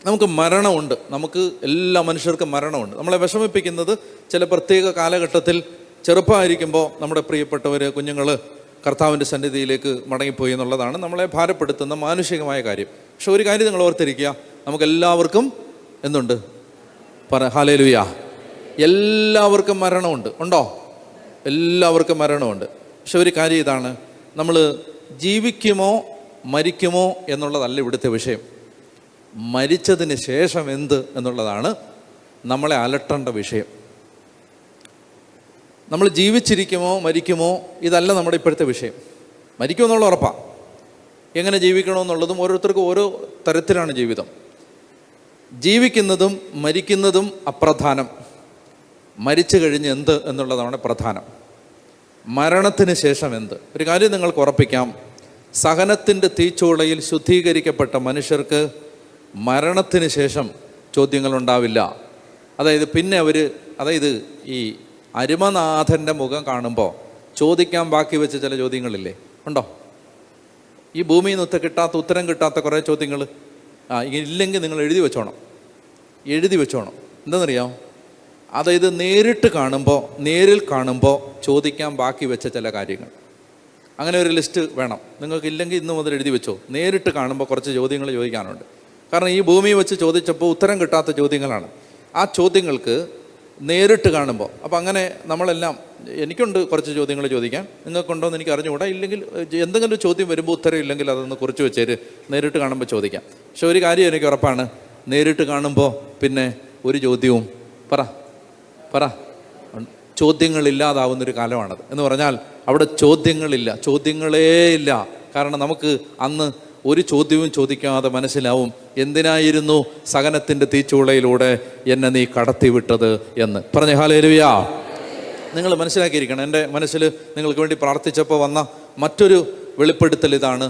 നമുക്ക് മരണമുണ്ട്. നമുക്ക് എല്ലാ മനുഷ്യർക്കും മരണമുണ്ട്. നമ്മളെ വിഷമിപ്പിക്കുന്നത് ചില പ്രത്യേക കാലഘട്ടത്തിൽ ചെറുപ്പമായിരിക്കുമ്പോൾ നമ്മുടെ പ്രിയപ്പെട്ടവർ, കുഞ്ഞുങ്ങൾ കർത്താവിൻ്റെ സന്നിധിയിലേക്ക് മടങ്ങിപ്പോയി എന്നുള്ളതാണ് നമ്മളെ ഭാരപ്പെടുത്തുന്ന മാനുഷികമായ കാര്യം. പക്ഷെ ഒരു കാര്യം നിങ്ങൾ ഓർത്തിരിക്കുക, നമുക്കെല്ലാവർക്കും എന്തുണ്ട്? ഹല്ലേലൂയ. എല്ലാവർക്കും മരണമുണ്ട്. ഉണ്ടോ? എല്ലാവർക്കും മരണമുണ്ട്. പക്ഷെ ഒരു കാര്യം ഇതാണ്, നമ്മൾ ജീവിക്കുമോ മരിക്കുമോ എന്നുള്ളതല്ല ഇവിടുത്തെ വിഷയം. മരിച്ചതിന് ശേഷം എന്ത് എന്നുള്ളതാണ് നമ്മളെ അലട്ടേണ്ട വിഷയം. നമ്മൾ ജീവിച്ചിരിക്കുമോ മരിക്കുമോ ഇതല്ല നമ്മുടെ ഇപ്പോഴത്തെ വിഷയം. മരിക്കുമെന്നുള്ള ഉറപ്പാണ്. എങ്ങനെ ജീവിക്കണമെന്നുള്ളതും ഓരോരുത്തർക്കും ഓരോ തരത്തിലാണ് ജീവിതം. ജീവിക്കുന്നതും മരിക്കുന്നതും അപ്രധാനം. മരിച്ചു കഴിഞ്ഞ് എന്ത് എന്നുള്ളതാണ് പ്രധാനം. മരണത്തിന് ശേഷം എന്ത്? ഒരു കാര്യം നിങ്ങൾക്ക് ഉറപ്പിക്കാം, സഹനത്തിൻ്റെ തീച്ചൂളയിൽ ശുദ്ധീകരിക്കപ്പെട്ട മനുഷ്യർക്ക് മരണത്തിന് ശേഷം ചോദ്യങ്ങളുണ്ടാവില്ല. പിന്നെ അതായത് ഈ അരുമനാഥൻ്റെ മുഖം കാണുമ്പോൾ ചോദിക്കാൻ ബാക്കി വെച്ച ചില ചോദ്യങ്ങളില്ലേ? ഉണ്ടോ? ഈ ഭൂമിയിൽ നിന്ന് ഉത്തരം കിട്ടാത്ത കുറേ ചോദ്യങ്ങൾ ഇല്ലെങ്കിൽ നിങ്ങൾ എഴുതി വെച്ചോണം. എന്താണെന്നറിയാം? അതായത് നേരിൽ കാണുമ്പോൾ ചോദിക്കാൻ ബാക്കി വെച്ച ചില കാര്യങ്ങൾ. അങ്ങനെ ഒരു ലിസ്റ്റ് വേണം നിങ്ങൾക്ക്. ഇല്ലെങ്കിൽ ഇന്ന് മുതൽ എഴുതി വെച്ചോ. നേരിട്ട് കാണുമ്പോൾ കുറച്ച് ചോദ്യങ്ങൾ ചോദിക്കാനുണ്ട്. കാരണം ഈ ഭൂമി വെച്ച് ചോദിച്ചപ്പോൾ ഉത്തരം കിട്ടാത്ത ചോദ്യങ്ങളാണ്. ആ ചോദ്യങ്ങൾക്ക് നേരിട്ട് കാണുമ്പോൾ, അപ്പോൾ അങ്ങനെ നമ്മളെല്ലാം, എനിക്കുണ്ട് കുറച്ച് ചോദ്യങ്ങൾ ചോദിക്കാൻ, നിങ്ങൾക്കുണ്ടോ എന്ന് എനിക്ക് അറിഞ്ഞുകൂടാ. ഇല്ലെങ്കിൽ എന്തെങ്കിലും ചോദ്യം വരുമ്പോൾ ഉത്തരം ഇല്ലെങ്കിൽ അതൊന്ന് കുറിച്ച് വെച്ചേര്, നേരിട്ട് കാണുമ്പോൾ ചോദിക്കാം. പക്ഷെ ഒരു കാര്യം എനിക്ക് ഉറപ്പാണ്, നേരിട്ട് കാണുമ്പോൾ പിന്നെ ഒരു ചോദ്യവും പറ ചോദ്യങ്ങളില്ലാതാവുന്നൊരു കാലമാണത്. എന്ന് പറഞ്ഞാൽ അവിടെ ചോദ്യങ്ങളേ ഇല്ല. കാരണം നമുക്ക് അന്ന് ഒരു ചോദ്യവും ചോദിക്കാതെ മനസ്സിലാവും എന്തിനായിരുന്നു സഹനത്തിൻ്റെ തീച്ചൂളയിലൂടെ എന്നെ നീ കടത്തിവിട്ടത് എന്ന്. പറഞ്ഞ ഹല്ലേലൂയ. നിങ്ങൾ മനസ്സിലാക്കിയിരിക്കണം. എൻ്റെ മനസ്സിൽ നിങ്ങൾക്ക് വേണ്ടി പ്രാർത്ഥിച്ചപ്പോൾ വന്ന മറ്റൊരു വെളിപ്പെടുത്തൽ ഇതാണ്.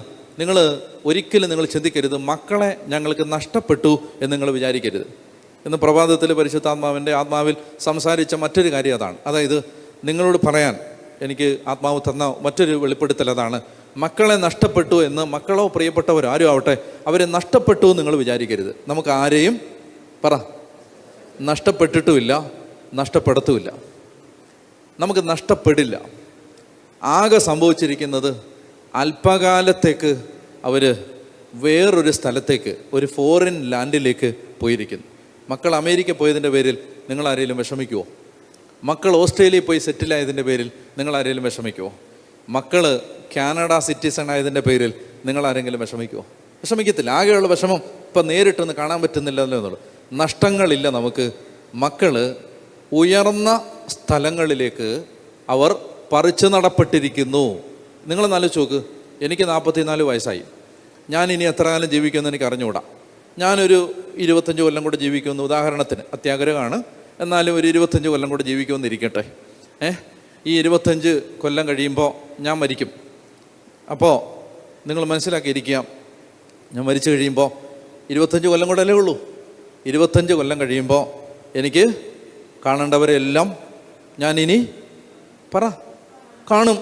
ഒരിക്കലും നിങ്ങൾ ചിന്തിക്കരുത് മക്കളെ ഞങ്ങൾക്ക് നഷ്ടപ്പെട്ടു എന്ന് നിങ്ങൾ വിചാരിക്കരുത്. ഇന്ന് പ്രഭാതത്തിൽ പരിശുദ്ധാത്മാവിൻ്റെ ആത്മാവിൽ സംസാരിച്ച മറ്റൊരു കാര്യം അതാണ്. അതായത് നിങ്ങളോട് പറയാൻ എനിക്ക് ആത്മാവ് തന്ന മറ്റൊരു വെളിപ്പെടുത്തൽ അതാണ്. മക്കളെ നഷ്ടപ്പെട്ടു എന്ന്, മക്കളോ പ്രിയപ്പെട്ടവരോ ആരും ആവട്ടെ, അവരെ നഷ്ടപ്പെട്ടു എന്ന് നിങ്ങൾ വിചാരിക്കരുത്. നമുക്ക് ആരെയും നഷ്ടപ്പെട്ടിട്ടുമില്ല, നഷ്ടപ്പെടത്തുമില്ല. നമുക്ക് നഷ്ടപ്പെടില്ല. ആകെ സംഭവിച്ചിരിക്കുന്നത് അല്പകാലത്തേക്ക് അവർ വേറൊരു സ്ഥലത്തേക്ക്, ഒരു ഫോറിൻ ലാൻഡിലേക്ക് പോയിരിക്കുന്നു. മക്കൾ അമേരിക്ക പോയതിൻ്റെ പേരിൽ നിങ്ങൾ ആരെങ്കിലും വിഷമിക്കുമോ? മക്കൾ ഓസ്ട്രേലിയയിൽ പോയി സെറ്റിലായതിൻ്റെ പേരിൽ നിങ്ങൾ ആരെങ്കിലും വിഷമിക്കുമോ? മക്കൾ കാനഡ സിറ്റിസൺ ആയതിൻ്റെ പേരിൽ നിങ്ങൾ ആരെങ്കിലും വിഷമിക്കുമോ? വിഷമിക്കത്തില്ല. ആകെയുള്ള വിഷമം ഇപ്പം നേരിട്ടൊന്ന് കാണാൻ പറ്റുന്നില്ലല്ലോ എന്നുള്ളൂ. നഷ്ടങ്ങളില്ല നമുക്ക്. മക്കൾ ഉയർന്ന സ്ഥലങ്ങളിലേക്ക് അവർ പറിച്ചു നടപ്പെട്ടിരിക്കുന്നു. നിങ്ങൾ ആലോചിച്ച് നോക്ക്. എനിക്ക് 44 വയസ്സായി. ഞാൻ ഇനി എത്ര കാലം ജീവിക്കുമെന്ന് എനിക്ക് അറിഞ്ഞുകൂടാ. ഞാനൊരു 25 കൊല്ലം കൂടെ ജീവിക്കുമെന്ന്, ഉദാഹരണത്തിന്, അത്യാഗ്രഹമാണ്, എന്നാലും ഒരു 25 കൊല്ലം കൂടെ ജീവിക്കുമെന്ന് ഇരിക്കട്ടെ. ഈ 25 കൊല്ലം കഴിയുമ്പോൾ ഞാൻ മരിക്കും. അപ്പോൾ നിങ്ങൾ മനസ്സിലാക്കിയിരിക്കുക, ഞാൻ മരിച്ചു കഴിയുമ്പോൾ 25 കൊല്ലം കൂടെ അല്ലേ ഉള്ളൂ. 25 കൊല്ലം കഴിയുമ്പോൾ എനിക്ക് കാണേണ്ടവരെല്ലാം ഞാൻ ഇനി കാണും.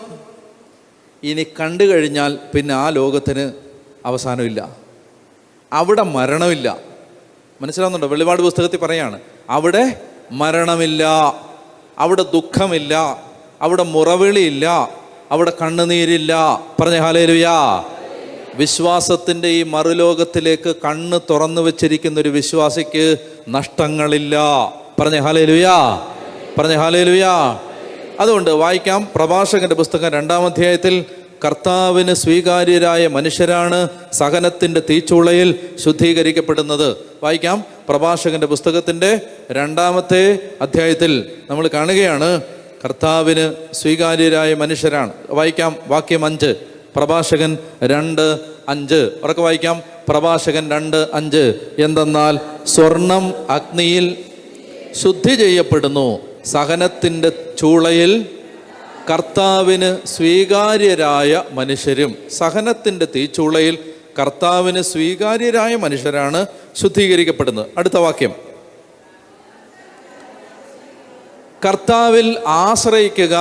ഇനി കണ്ടു കഴിഞ്ഞാൽ പിന്നെ ആ ലോകത്തിന് അവസാനമില്ല. അവിടെ മരണമില്ല. മനസ്സിലാവുന്നുണ്ടോ? വെളിപാട് പുസ്തകത്തിൽ പറയാണ്, അവിടെ മരണമില്ല, അവിടെ ദുഃഖമില്ല, അവിടെ മുറവിളിയില്ല, അവിടെ കണ്ണുനീരില്ല. പറഞ്ഞ ഹല്ലേലൂയ. വിശ്വാസത്തിൻ്റെ ഈ മറുലോകത്തിലേക്ക് കണ്ണ് തുറന്നു വെച്ചിരിക്കുന്ന ഒരു വിശ്വാസിക്ക് നഷ്ടങ്ങളില്ല. പറഞ്ഞ ഹല്ലേലൂയ. പറഞ്ഞ ഹല്ലേലൂയ. അതുകൊണ്ട് വായിക്കാം. പ്രഭാഷകന്റെ പുസ്തകം 2-ാം അധ്യായത്തിൽ കർത്താവിന് സ്വീകാര്യരായ മനുഷ്യരാണ് സഹനത്തിൻ്റെ തീച്ചൂളയിൽ ശുദ്ധീകരിക്കപ്പെടുന്നത്. വായിക്കാം. പ്രഭാഷകന്റെ പുസ്തകത്തിൻ്റെ 2-ാമത്തെ അധ്യായത്തിൽ നമ്മൾ കാണുകയാണ് കർത്താവിന് സ്വീകാര്യരായ മനുഷ്യരാണ്. വായിക്കാം വാക്യം 5. പ്രഭാഷകൻ 2:5 ഉറക്കെ വായിക്കാം. പ്രഭാഷകൻ 2:5. എന്തെന്നാൽ സ്വർണം അഗ്നിയിൽ ശുദ്ധി ചെയ്യപ്പെടുന്നു, സഹനത്തിൻ്റെ ചൂളയിൽ കർത്താവിന് സ്വീകാര്യരായ മനുഷ്യരും. സഹനത്തിൻ്റെ തീച്ചൂളയിൽ കർത്താവിന് സ്വീകാര്യരായ മനുഷ്യരാണ് ശുദ്ധീകരിക്കപ്പെടുന്നത്. അടുത്ത വാക്യം, കർത്താവിൽ ആശ്രയിക്കുക,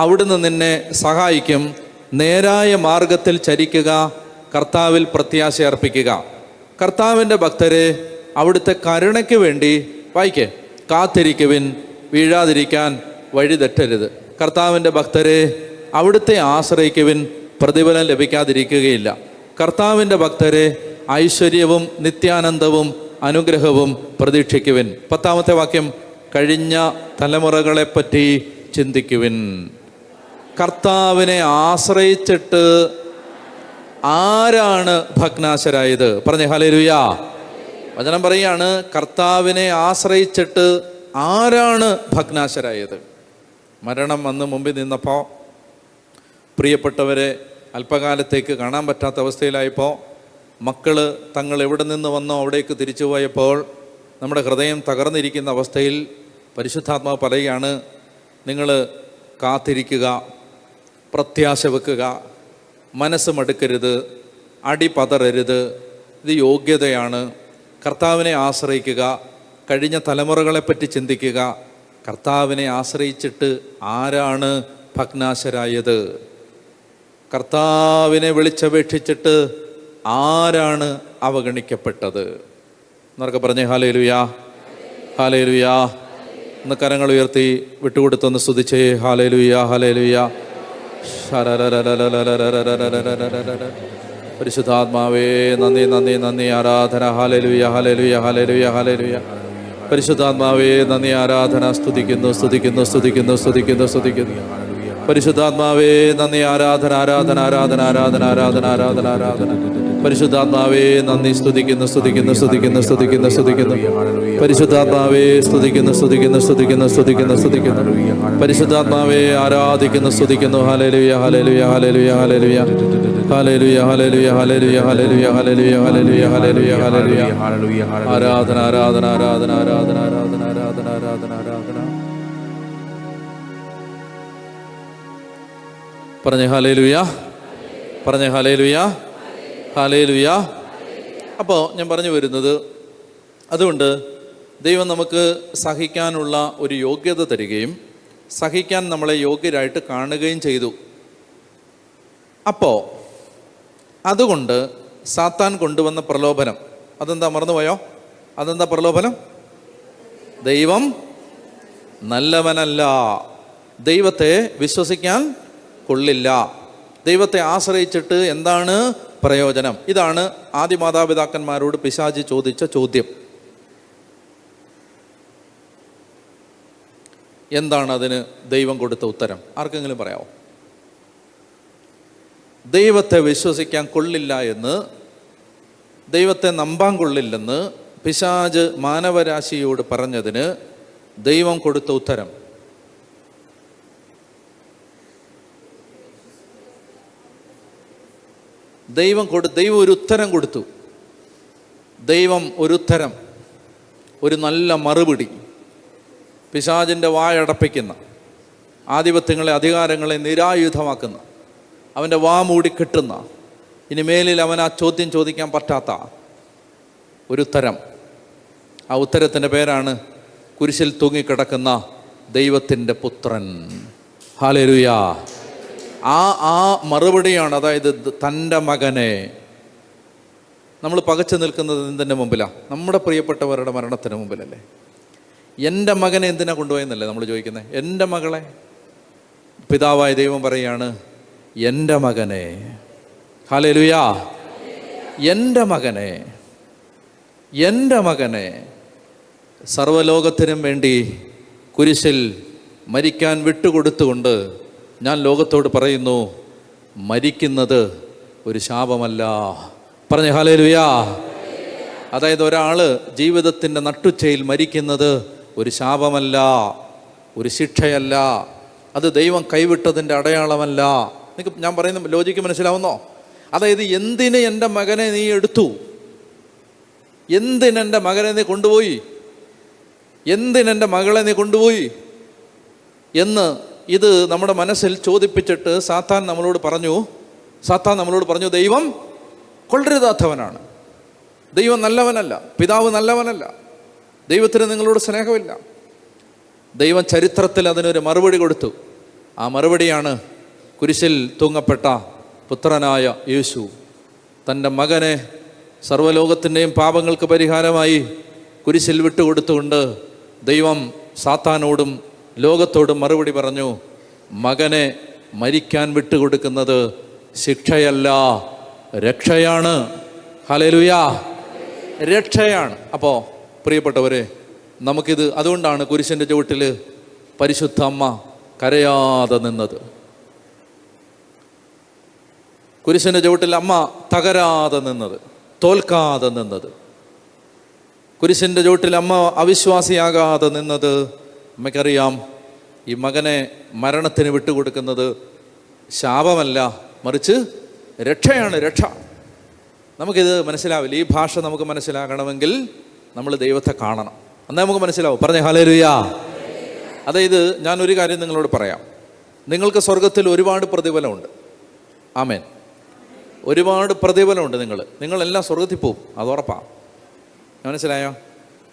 അവിടുന്ന് നിന്നെ സഹായിക്കും. നേരായ മാർഗത്തിൽ ചരിക്കുക, കർത്താവിൽ പ്രത്യാശ അർപ്പിക്കുക. കർത്താവിൻ്റെ ഭക്തരെ, അവിടുത്തെ കരുണയ്ക്ക് വേണ്ടി വായിക്കേ, കാത്തിരിക്കുവിൻ, വീഴാതിരിക്കാൻ വഴിതെറ്റരുത്. കർത്താവിൻ്റെ ഭക്തരെ, അവിടുത്തെ ആശ്രയിക്കുവിൻ, പ്രതിഫലം ലഭിക്കാതിരിക്കുകയില്ല. കർത്താവിൻ്റെ ഭക്തരെ, ഐശ്വര്യവും നിത്യാനന്ദവും അനുഗ്രഹവും പ്രതീക്ഷിക്കുവിൻ. 10-ാമത്തെ വാക്യം, കഴിഞ്ഞ തലമുറകളെപ്പറ്റി ചിന്തിക്കുവിൻ. കർത്താവിനെ ആശ്രയിച്ചിട്ട് ആരാണ് ഭഗ്നാശരായത്? പറഞ്ഞേ ഹല്ലേലൂയാ. വചനം പറയാണ്, കർത്താവിനെ ആശ്രയിച്ചിട്ട് ആരാണ് ഭഗ്നാശരായത്? മരണം വന്ന് മുമ്പിൽ നിന്നപ്പോൾ, പ്രിയപ്പെട്ടവരെ അല്പകാലത്തേക്ക് കാണാൻ പറ്റാത്ത അവസ്ഥയിലായപ്പോൾ, മക്കൾ തങ്ങൾ എവിടെ നിന്ന് വന്നോ അവിടേക്ക് തിരിച്ചു പോയപ്പോൾ, നമ്മുടെ ഹൃദയം തകർന്നിരിക്കുന്ന അവസ്ഥയിൽ പരിശുദ്ധാത്മാവ് പറയുകയാണ്, നിങ്ങൾ കാത്തിരിക്കുക, പ്രത്യാശ വെക്കുക, മനസ്സ് മടുക്കരുത്, അടി പതറരുത്. ഇത് യോഗ്യതയാണ്. കർത്താവിനെ ആശ്രയിക്കുക, കഴിഞ്ഞ തലമുറകളെപ്പറ്റി ചിന്തിക്കുക. കർത്താവിനെ ആശ്രയിച്ചിട്ട് ആരാണ് ഭഗ്നാശരായത്? കർത്താവിനെ വിളിച്ചപേക്ഷിച്ചിട്ട് ആരാണ് അവഗണിക്കപ്പെട്ടത്? എന്നൊക്കെ പറഞ്ഞേ ഹല്ലേലൂയാ, ഹല്ലേലൂയാ. ഒന്ന് കരങ്ങൾ ഉയർത്തി വിട്ടുകൊടുത്തൊന്ന് സ്തുതിച്ചേ. ഹല്ലേലൂയാ, ഹല്ലേലൂയാ. പരിശുദ്ധാത്മാവേ നന്ദി, നന്ദി, നന്ദി, ആരാധന. ഹല്ലേലൂയാ, ഹല്ലേലൂയാ, ഹല്ലേലൂയാ, ഹല്ലേലൂയാ. പരിശുദ്ധാത്മാവേ നന്ദി, ആരാധന. സ്തുതിക്കുന്നു, സ്തുതിക്കുന്നു, സ്തുതിക്കുന്നു, സ്തുതിക്കുന്നു, സ്തുതിക്കുന്നു. പരിശുദ്ധാത്മാവേ നന്ദി, ആരാധന, ആരാധന, ആരാധന, ആരാധന, ആരാധന, ആരാധന, ആരാധന. പരിശുദ്ധാത്മാവേ നന്ദി, സ്തുതിക്കുന്നു, സ്തുതിക്കുന്നു, സ്തുതിക്കുന്നു, സ്തുതിക്കുന്നു, സ്തുതിക്കുന്നു. പരിശുദ്ധാത്മാവേ സ്തുതിക്കുന്നു, സ്തുതിക്കുന്നു, സ്തുതിക്കുന്നു, സ്തുതിക്കുന്നു, സ്തുതിക്കുന്നു. പരിശുദ്ധാത്മാവേ ആരാധിക്കുന്നു, സ്തുതിക്കുന്നു. ഹല്ലേലൂയ, ഹല്ലേലൂയ, ഹല്ലേലൂയ, ഹല്ലേലൂയ, ഹല്ലേലൂയ, ഹല്ലേലൂയ, ഹല്ലേലൂയ, ഹല്ലേലൂയ, ഹല്ലേലൂയ, ഹല്ലേലൂയ, ഹല്ലേലൂയ, ഹല്ലേലൂയ. ആരാധന, ആരാധന, ആരാധന, ആരാധന, ആരാധന, ആരാധന, ആരാധന, ആരാധന. പറഞ്ഞേ ഹല്ലേലൂയ, പറഞ്ഞേ ഹല്ലേലൂയ, ഹല്ലേലൂയ. അപ്പോൾ ഞാൻ പറഞ്ഞു വരുന്നത്, അതുകൊണ്ട് ദൈവം നമുക്ക് സഹിക്കാനുള്ള ഒരു യോഗ്യത തരികയും സഹിക്കാൻ നമ്മളെ യോഗ്യരായിട്ട് കാണുകയും ചെയ്തു. അപ്പോൾ അതുകൊണ്ട് സാത്താൻ കൊണ്ടുവന്ന പ്രലോഭനം അതെന്താ? മറന്നുപോയോ? അതെന്താ പ്രലോഭനം? ദൈവം നല്ലവനല്ല, ദൈവത്തെ വിശ്വസിക്കാൻ കൊള്ളില്ല, ദൈവത്തെ ആശ്രയിച്ചിട്ട് എന്താണ് പ്രയോജനം? ഇതാണ് ആദ്യ മാതാപിതാക്കന്മാരോട് പിശാചി ചോദിച്ച ചോദ്യം. എന്താണ് അതിന് ദൈവം കൊടുത്ത ഉത്തരം? ആർക്കെങ്കിലും പറയാമോ? ദൈവത്തെ വിശ്വസിക്കാൻ കൊള്ളില്ല എന്ന്, ദൈവത്തെ നമ്പാൻ കൊള്ളില്ലെന്ന് പിശാച് മാനവരാശിയോട് പറഞ്ഞതിന് ദൈവം കൊടുത്ത ഉത്തരം. ദൈവം ഒരു ഉത്തരം കൊടുത്തു. ദൈവം ഒരു ഉത്തരം, ഒരു നല്ല മറുപടി. പിശാചിൻ്റെ വായടപ്പിക്കുന്ന, ആധിപത്യങ്ങളെ അധികാരങ്ങളെ നിരായുധമാക്കുന്ന, അവൻ്റെ വാ മൂടി കെട്ടുന്ന, ഇനി മേലിൽ അവൻ ആ ചോദ്യം ചോദിക്കാൻ പറ്റാത്ത ഒരു ഉത്തരം. ആ ഉത്തരത്തിൻ്റെ പേരാണ് കുരിശിൽ തൂങ്ങിക്കിടക്കുന്ന ദൈവത്തിൻ്റെ പുത്രൻ. ഹല്ലേലൂയ. ആ മറുപടിയാണ്, അതായത് തൻ്റെ മകനെ. നമ്മൾ പകച്ചു നിൽക്കുന്നത് എന്തിൻ്റെ മുമ്പിലാണ്? നമ്മുടെ പ്രിയപ്പെട്ടവരുടെ മരണത്തിന് മുമ്പിലല്ലേ? എൻ്റെ മകനെ എന്തിനാ കൊണ്ടുപോയെന്നല്ലേ നമ്മൾ ചോദിക്കുന്നത്? എൻ്റെ മകളെ. പിതാവായ ദൈവം പറയുകയാണ്, എൻ്റെ മകനെ. ഹല്ലേലൂയ. എൻ്റെ മകനെ, എൻ്റെ മകനെ സർവ്വലോകത്തിനും വേണ്ടി കുരിശിൽ മരിക്കാൻ വിട്ടുകൊടുത്തുകൊണ്ട് ഞാൻ ലോകത്തോട് പറയുന്നു, മരിക്കുന്നത് ഒരു ശാപമല്ല. പറഞ്ഞേ ഹല്ലേലൂയ. അതായത് ഒരാൾ ജീവിതത്തിൻ്റെ നട്ടുച്ചയിൽ മരിക്കുന്നത് ഒരു ശാപമല്ല, ഒരു ശിക്ഷയല്ല, അത് ദൈവം കൈവിട്ടതിൻ്റെ അടയാളമല്ല. നിങ്ങൾക്ക് ഞാൻ പറയുന്ന ലോജിക്ക് മനസ്സിലാവുന്നോ? അതായത് എന്തിന് എൻ്റെ മകനെ നീ എടുത്തു? എന്തിനെൻ്റെ മകനെ നീ കൊണ്ടുപോയി? എന്തിനെൻ്റെ മകളെ നീ കൊണ്ടുപോയി എന്ന് ഇത് നമ്മുടെ മനസ്സിൽ ചോദിപ്പിച്ചിട്ട് സാത്താൻ നമ്മളോട് പറഞ്ഞു ദൈവം കൊള്ളരുതാത്തവനാണ്, ദൈവം നല്ലവനല്ല, പിതാവ് നല്ലവനല്ല, ദൈവത്തിന് നിങ്ങളോട് സ്നേഹമില്ല. ദൈവം ചരിത്രത്തിൽ അതിനൊരു മറുപടി കൊടുത്തു. ആ മറുപടിയാണ് കുരിശിൽ തൂങ്ങപ്പെട്ട പുത്രനായ യേശു തൻ്റെ മകനെ സർവ്വലോകത്തിൻ്റെയും പാപങ്ങൾക്ക് പരിഹാരമായി കുരിശിൽ വിട്ടുകൊടുത്തുകൊണ്ട് ദൈവം സാത്താനോടും ലോകത്തോടും മറുപടി പറഞ്ഞു, മകനെ മരിക്കാൻ വിട്ടുകൊടുക്കുന്നത് ശിക്ഷയല്ല, രക്ഷയാണ്. ഹല്ലേലൂയാ, രക്ഷയാണ്. അപ്പോൾ പ്രിയപ്പെട്ടവരെ, നമുക്കിത് അതുകൊണ്ടാണ് കുരിശിൻ്റെ ചുവട്ടിൽ പരിശുദ്ധ അമ്മ കരയാതെ നിന്നത്. കുരിശിൻ്റെ ചുവട്ടിൽ അമ്മ തകരാതെ നിന്നത്, തോൽക്കാതെ നിന്നത്. കുരിശിൻ്റെ ചുവട്ടിൽ അമ്മ അവിശ്വാസിയാകാതെ നിന്നത്. അമ്മയ്ക്കറിയാം, ഈ മകനെ മരണത്തിന് വിട്ടുകൊടുക്കുന്നത് ശാപമല്ല, മറിച്ച് രക്ഷയാണ്, രക്ഷ. നമുക്കിത് മനസ്സിലാവില്ല. ഈ ഭാഷ നമുക്ക് മനസ്സിലാകണമെങ്കിൽ നമ്മൾ ദൈവത്തെ കാണണം, എന്നാൽ നമുക്ക് മനസ്സിലാവും. പറഞ്ഞേ ഹല്ലേലൂയാ. അതായത് ഞാനൊരു കാര്യം നിങ്ങളോട് പറയാം. നിങ്ങൾക്ക് സ്വർഗത്തിൽ ഒരുപാട് പ്രതിഫലമുണ്ട്. ആമേൻ. ഒരുപാട് പ്രതിഫലമുണ്ട്. നിങ്ങളെല്ലാം സ്വർഗത്തിൽ പോവും, അത് ഉറപ്പാണ്. മനസ്സിലായോ?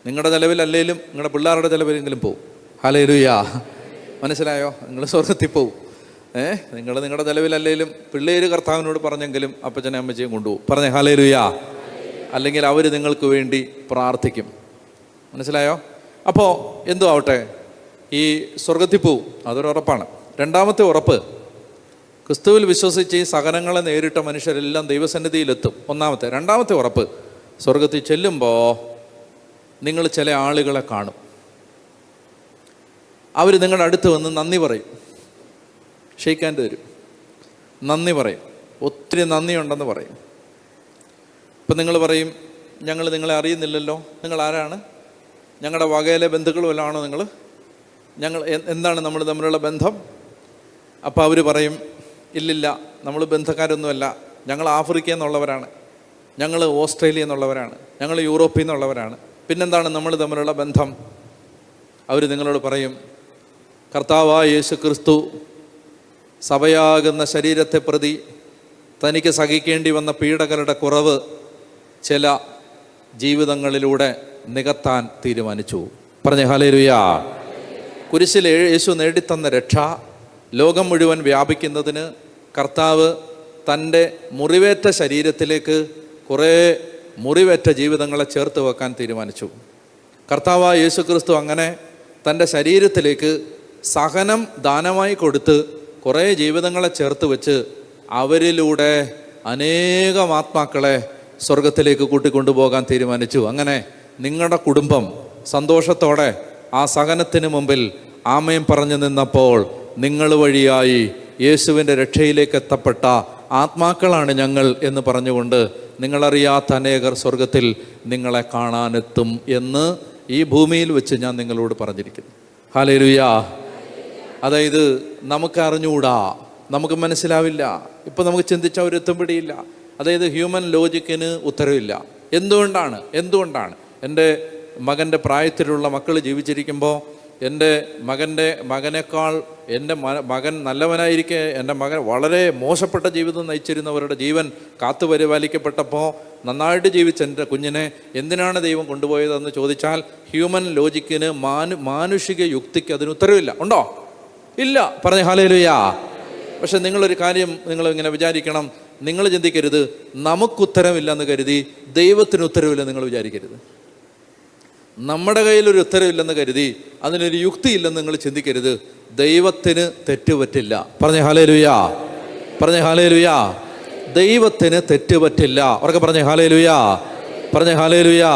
നിങ്ങളുടെ ചിലവിലല്ലേലും നിങ്ങളുടെ പിള്ളേരുടെ ചിലവിലെങ്കിലും പോവും. ഹല്ലേലൂയാ. മനസ്സിലായോ? നിങ്ങൾ സ്വർഗത്തിൽ പോവും. നിങ്ങളുടെ ചിലവിലല്ലേലും പിള്ളേര് കർത്താവിനോട് പറഞ്ഞെങ്കിലും അപ്പച്ചനെ അമ്മച്ചയും കൊണ്ടുപോകും. പറഞ്ഞേ ഹല്ലേലൂയാ. അല്ലെങ്കിൽ അവർ നിങ്ങൾക്ക് വേണ്ടി പ്രാർത്ഥിക്കും. മനസ്സിലായോ? അപ്പോൾ എന്തോ ആവട്ടെ, ഈ സ്വർഗത്തിൽ പോവും, അതൊരു ഉറപ്പാണ്. രണ്ടാമത്തെ ഉറപ്പ്, ക്രിസ്തുവിൽ വിശ്വസിച്ച് ഈ സഹനങ്ങളെ നേരിട്ട മനുഷ്യരെല്ലാം ദൈവസന്നിധിയിലെത്തും. ഒന്നാമത്തെ. രണ്ടാമത്തെ ഉറപ്പ്, സ്വർഗത്തിൽ ചെല്ലുമ്പോൾ നിങ്ങൾ ചില ആളുകളെ കാണും. അവർ നിങ്ങളുടെ അടുത്ത് വന്ന് നന്ദി പറയും, ഷെയ്ക്ക് ഹാൻഡ് തരും, നന്ദി പറയും, ഒത്തിരി നന്ദിയുണ്ടെന്ന് പറയും. ഇപ്പം നിങ്ങൾ പറയും, ഞങ്ങൾ നിങ്ങളെ അറിയുന്നില്ലല്ലോ, നിങ്ങൾ ആരാണ്? ഞങ്ങളുടെ വകയിലെ ബന്ധുക്കൾ വല്ലതാണോ നിങ്ങൾ? എന്താണ് നമ്മൾ തമ്മിലുള്ള ബന്ധം? അപ്പോൾ അവർ പറയും, ഇല്ലില്ല, നമ്മൾ ബന്ധക്കാരൊന്നുമല്ല, ഞങ്ങൾ ആഫ്രിക്കയിൽ നിന്നുള്ളവരാണ്, ഞങ്ങൾ ഓസ്ട്രേലിയയിൽ നിന്നുള്ളവരാണ്, ഞങ്ങൾ യൂറോപ്പിൽ നിന്നുള്ളവരാണ്, പിന്നെന്താണ് നമ്മൾ തമ്മിലുള്ള ബന്ധം? അവർ നിങ്ങളോട് പറയും, കർത്താവായ യേശു ക്രിസ്തു സഭയാകുന്ന ശരീരത്തെ പ്രതി തനിക്ക് സഹിക്കേണ്ടി വന്ന പീഡകരുടെ കുറവ് ചില ജീവിതങ്ങളിലൂടെ നികത്താൻ തീരുമാനിച്ചു. പറഞ്ഞേ ഹല്ലേലൂയാ. കുരിശിൽ യേശു നേടിത്തന്ന രക്ഷ ലോകം മുഴുവൻ വ്യാപിക്കുന്നതിന് കർത്താവ് തൻ്റെ മുറിവേറ്റ ശരീരത്തിലേക്ക് കുറേ മുറിവേറ്റ ജീവിതങ്ങളെ ചേർത്ത് വെക്കാൻ തീരുമാനിച്ചു. കർത്താവായ യേശു ക്രിസ്തു അങ്ങനെ തൻ്റെ ശരീരത്തിലേക്ക് സഹനം ദാനമായി കൊടുത്ത് കുറേ ജീവിതങ്ങളെ ചേർത്ത് വെച്ച് അവരിലൂടെ അനേകം ആത്മാക്കളെ സ്വർഗത്തിലേക്ക് കൂട്ടിക്കൊണ്ടുപോകാൻ തീരുമാനിച്ചു. അങ്ങനെ നിങ്ങളുടെ കുടുംബം സന്തോഷത്തോടെ ആ സഹനത്തിന് മുമ്പിൽ ആമേൻ പറഞ്ഞു നിന്നപ്പോൾ നിങ്ങൾ വഴിയായി യേശുവിൻ്റെ രക്ഷയിലേക്ക് എത്തപ്പെട്ട ആത്മാക്കളാണ് ഞങ്ങൾ എന്ന് പറഞ്ഞുകൊണ്ട് നിങ്ങളറിയാത്ത അനേകർ സ്വർഗത്തിൽ നിങ്ങളെ കാണാനെത്തും എന്ന് ഈ ഭൂമിയിൽ വെച്ച് ഞാൻ നിങ്ങളോട് പറഞ്ഞിരിക്കുന്നു. ഹല്ലേലൂയാ. അതായത് നമുക്ക് അറിഞ്ഞുകൂടാ, നമുക്ക് മനസ്സിലാവില്ല, ഇപ്പം നമുക്ക് ചിന്തിച്ചാൽ ഒരു എത്തും പിടിയില്ല. അതായത് ഹ്യൂമൻ ലോജിക്കിന് ഉത്തരവില്ല. എന്തുകൊണ്ടാണ് എൻ്റെ മകൻ്റെ പ്രായത്തിലുള്ള മക്കൾ ജീവിച്ചിരിക്കുമ്പോൾ എൻ്റെ മകനേക്കാൾ എൻ്റെ മകൻ നല്ലവനായിരിക്കെ എൻ്റെ മകൻ വളരെ മോശപ്പെട്ട ജീവിതം നയിച്ചിരുന്നവരുടെ ജീവൻ കാത്തു പരിപാലിക്കപ്പെട്ടപ്പോൾ നന്നായിട്ട് ജീവിച്ച എൻ്റെ കുഞ്ഞിനെ എന്തിനാണ് ദൈവം കൊണ്ടുപോയതെന്ന് ചോദിച്ചാൽ ഹ്യൂമൻ ലോജിക്കിന് മാനുഷിക യുക്തിക്ക് അതിന് ഉത്തരവില്ല. ഉണ്ടോ? ഇല്ല. പറഞ്ഞേ ഹല്ലേലൂയാ. പക്ഷെ നിങ്ങളൊരു കാര്യം നിങ്ങളിങ്ങനെ വിചാരിക്കണം, നിങ്ങൾ ചിന്തിക്കരുത് നമുക്കുത്തരവില്ലെന്ന് കരുതി ദൈവത്തിന് ഉത്തരവില്ലെന്ന് നിങ്ങൾ വിചാരിക്കരുത്. നമ്മുടെ കയ്യിലൊരു ഉത്തരവില്ലെന്ന് കരുതി അതിനൊരു യുക്തിയില്ലെന്ന് നിങ്ങൾ ചിന്തിക്കരുത്. ദൈവത്തിന് തെറ്റുപറ്റില്ല. പറഞ്ഞേ ഹല്ലേലൂയാ. പറഞ്ഞേ ഹല്ലേലൂയാ. ദൈവത്തിന് തെറ്റുപറ്റില്ല. ഉറക്കെ പറഞ്ഞേ ഹല്ലേലൂയാ. പറഞ്ഞേ ഹല്ലേലൂയാ.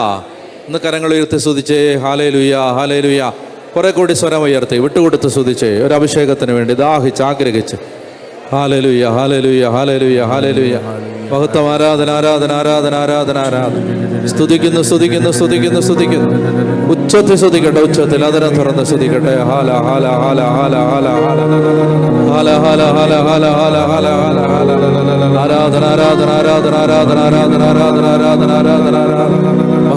ഇന്ന് കരങ്ങൾ ഉയർത്തി സ്തുതിച്ചേ. ഹല്ലേലൂയാ, ഹല്ലേലൂയാ. കുറെ കൂടി സ്വരം ഉയർത്തി വിട്ടുകൊടുത്ത് സ്തുതിച്ചേ. ഒരു അഭിഷേകത്തിന് വേണ്ടി ദാഹിച്ച് ആഗ്രഹിച്ച് ഹല്ലേലൂയ, ഹല്ലേലൂയ, ഹല്ലേലൂയ, ഹല്ലേലൂയ. മഹത്വം, ആരാധന, ആരാധന, ആരാധന, ആരാധന, ആരാധന. സ്തുതിക്കുന്നു, സ്തുതിക്കുന്നു, സ്തുതിക്കുന്നു, സ്തുതിക്കുന്നു. ഉച്ചത്തിൽ സ്തുതിക്കട്ടെ, ഉച്ചത്തിൽ അതിനെ തുറന്ന് സ്തുതിക്കട്ടെ. ഹാല ഹാല ഹാല ഹാല ഹാല ഹാല ഹാല ഹാല ഹാല ഹാല ഹാല ഹാല ഹാല ഹാല. ആരാധന, ആരാധന, ആരാധന, ആരാധന, ആരാധന, ആരാധന, ആരാധന, ആരാധന, ആരാധന.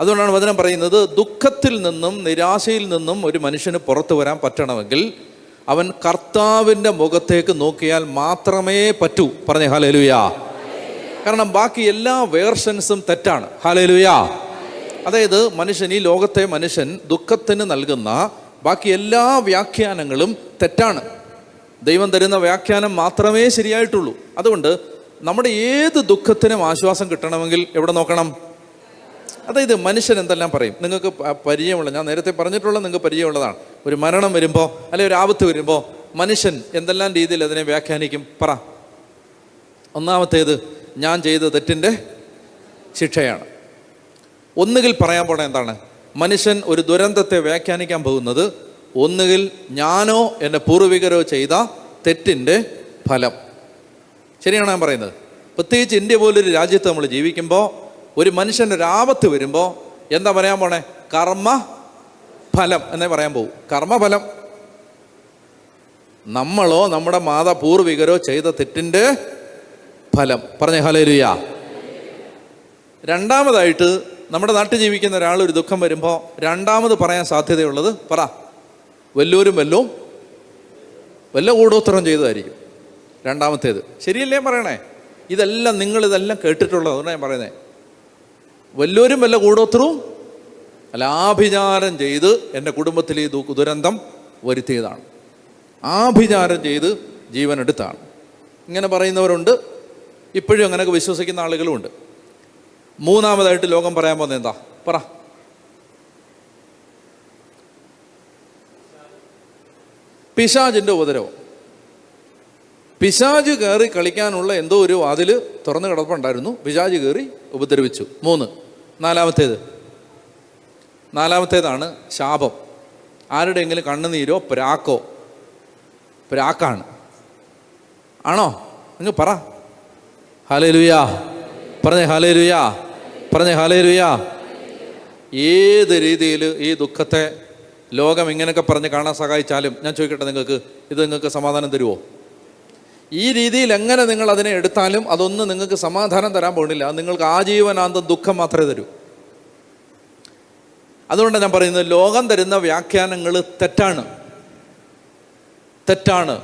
അതുകൊണ്ടാണ് വചനം പറയുന്നത്, ദുഃഖത്തിൽ നിന്നും നിരാശയിൽ നിന്നും ഒരു മനുഷ്യന് പുറത്തു വരാൻ പറ്റണമെങ്കിൽ അവൻ കർത്താവിൻ്റെ മുഖത്തേക്ക് നോക്കിയാൽ മാത്രമേ പറ്റൂ. പറഞ്ഞേ ഹല്ലേലൂയ. കാരണം ബാക്കി എല്ലാ വേർഷൻസും തെറ്റാണ്. ഹല്ലേലൂയ. അതായത് മനുഷ്യൻ, ഈ ലോകത്തെ മനുഷ്യൻ ദുഃഖത്തിന് നൽകുന്ന ബാക്കി എല്ലാ വ്യാഖ്യാനങ്ങളും തെറ്റാണ്. ദൈവം തരുന്ന വ്യാഖ്യാനം മാത്രമേ ശരിയായിട്ടുള്ളൂ. അതുകൊണ്ട് നമ്മുടെ ഏത് ദുഃഖത്തിനും ആശ്വാസം കിട്ടണമെങ്കിൽ എവിടെ നോക്കണം? അതായത് മനുഷ്യൻ എന്തെല്ലാം പറയും, നിങ്ങൾക്ക് പരിചയമുള്ള, ഞാൻ നേരത്തെ പറഞ്ഞിട്ടുള്ള നിങ്ങൾക്ക് പരിചയമുള്ളതാണ്. ഒരു മരണം വരുമ്പോൾ അല്ലെങ്കിൽ ഒരു ആപത്ത് വരുമ്പോൾ മനുഷ്യൻ എന്തെല്ലാം രീതിയിൽ അതിനെ വ്യാഖ്യാനിക്കും? പറ. ഒന്നാമത്തേത്, ഞാൻ ചെയ്ത തെറ്റിൻ്റെ ശിക്ഷയാണ്. ഒന്നുകിൽ പറയാൻ പോണ എന്താണ്? മനുഷ്യൻ ഒരു ദുരന്തത്തെ വ്യാഖ്യാനിക്കാൻ പോകുന്നത് ഒന്നുകിൽ ഞാനോ എൻ്റെ പൂർവികരോ ചെയ്ത തെറ്റിൻ്റെ ഫലം. ശരിയാണോ ഞാൻ പറയുന്നത്? പ്രത്യേകിച്ച് ഇന്ത്യ പോലൊരു രാജ്യത്ത് നമ്മൾ ജീവിക്കുമ്പോൾ ഒരു മനുഷ്യൻ്റെ ഒരു ആപത്ത് വരുമ്പോൾ എന്താ പറയാൻ പോണേ? കർമ്മഫലം എന്നേ പറയാൻ പോകും. കർമ്മഫലം. നമ്മളോ നമ്മുടെ പൂർവികരോ ചെയ്ത തെറ്റിൻ്റെ ഫലം. പറഞ്ഞേ ഹല്ലേലൂയ. രണ്ടാമതായിട്ട്, നമ്മുടെ നാട്ടിൽ ജീവിക്കുന്ന ഒരാൾ ഒരു ദുഃഖം വരുമ്പോൾ രണ്ടാമത് പറയാൻ സാധ്യതയുള്ളത്, പറ, വല്ലവരും വല്ല കൂടോത്രം ചെയ്തതായിരിക്കും രണ്ടാമത്തേത്. ശരിയല്ലേ പറയണേ? ഇതെല്ലാം നിങ്ങളിതെല്ലാം കേട്ടിട്ടുള്ളത്. അതുകൊണ്ടാണ് ഞാൻ പറയുന്നത്. വല്ലവരും വല്ല കൂടോത്രവും അല്ല, ആഭിചാരം ചെയ്ത് എൻ്റെ കുടുംബത്തിൽ ഈ ദുരന്തം വരുത്തിയതാണ്, ആഭിചാരം ചെയ്ത് ജീവൻ എടുത്താണ്. ഇങ്ങനെ പറയുന്നവരുണ്ട്. ഇപ്പോഴും അങ്ങനെയൊക്കെ വിശ്വസിക്കുന്ന ആളുകളുമുണ്ട്. മൂന്നാമതായിട്ട് ലോകം പറയാൻ പോകുന്നത് എന്താ? പറ. പിശാചിൻ്റെ ഉപദ്രവം. പിശാച് കയറി കളിക്കാനുള്ള എന്തോ ഒരു വാതില് തുറന്നു കിടപ്പുണ്ടായിരുന്നു, പിശാച് കയറി ഉപദ്രവിച്ചു. 3. നാലാമത്തേതാണ് ശാപം. ആരുടെയെങ്കിലും കണ്ണുനീരോ പ്രാക്കാണ്. ആണോ? നിങ്ങൾ പറ. ഹല്ലേലൂയ. പറഞ്ഞേ ഹല്ലേലൂയ. പറഞ്ഞേ ഹല്ലേലൂയ. ഏത് രീതിയിൽ ഈ ദുഃഖത്തെ ലോകം ഇങ്ങനെയൊക്കെ പറഞ്ഞ് കാണാൻ സഹായിച്ചാലും ഞാൻ ചോദിക്കട്ടെ, നിങ്ങൾക്ക് സമാധാനം തരുമോ? ഈ രീതിയിൽ എങ്ങനെ നിങ്ങൾ അതിനെ എടുത്താലും അതൊന്നും നിങ്ങൾക്ക് സമാധാനം തരാൻ പോകുന്നില്ല. നിങ്ങൾക്ക് ആജീവനാന്തം ദുഃഖം മാത്രമേ തരൂ. അതുകൊണ്ടാണ് ഞാൻ പറയുന്നത്, ലോകം തരുന്ന വ്യാഖ്യാനങ്ങൾ തെറ്റാണ്.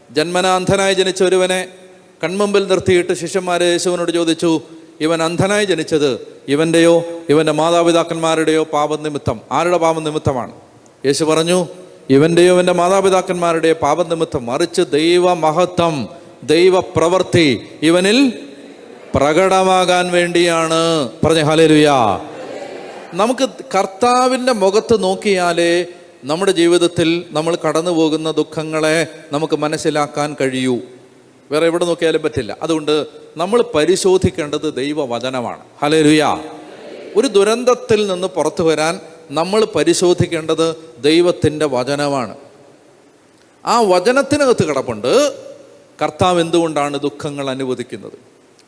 ജന്മനാ അന്ധനായി ജനിച്ച ഒരുവനെ കൺമുമ്പിൽ നിർത്തിയിട്ട് ശിഷ്യന്മാർ യേശുവിനോട് ചോദിച്ചു, ഇവൻ അന്ധനായി ജനിച്ചത് ഇവൻ്റെയോ ഇവൻ്റെ മാതാപിതാക്കന്മാരുടെയോ പാപനിമിത്തം? ആരുടെ പാപനിമിത്തമാണ്? യേശു പറഞ്ഞു, ഇവൻ്റെയോ ഇവൻ്റെ മാതാപിതാക്കന്മാരുടെയോ പാപനിമിത്തം, മറിച്ച് ദൈവമഹത്വം, ദൈവപ്രവൃത്തി ഇവനിൽ പ്രകടമാകാൻ വേണ്ടിയാണ്. പറഞ്ഞേ ഹല്ലേലൂയ. നമുക്ക് കർത്താവിൻ്റെ മുഖത്ത് നോക്കിയാലേ നമ്മുടെ ജീവിതത്തിൽ നമ്മൾ കടന്നു പോകുന്ന ദുഃഖങ്ങളെ നമുക്ക് മനസ്സിലാക്കാൻ കഴിയൂ. വേറെ എവിടെ നോക്കിയാലും പറ്റില്ല. അതുകൊണ്ട് നമ്മൾ പരിശോധിക്കേണ്ടത് ദൈവവചനമാണ്. ഹല്ലേലൂയ. ഒരു ദുരന്തത്തിൽ നിന്ന് പുറത്തു വരാൻ നമ്മൾ പരിശോധിക്കേണ്ടത് ദൈവത്തിൻ്റെ വചനമാണ്. ആ വചനത്തിനകത്ത് കിടപ്പുണ്ട് കർത്താവ് എന്തുകൊണ്ടാണ് ദുഃഖങ്ങൾ അനുവദിക്കുന്നത്,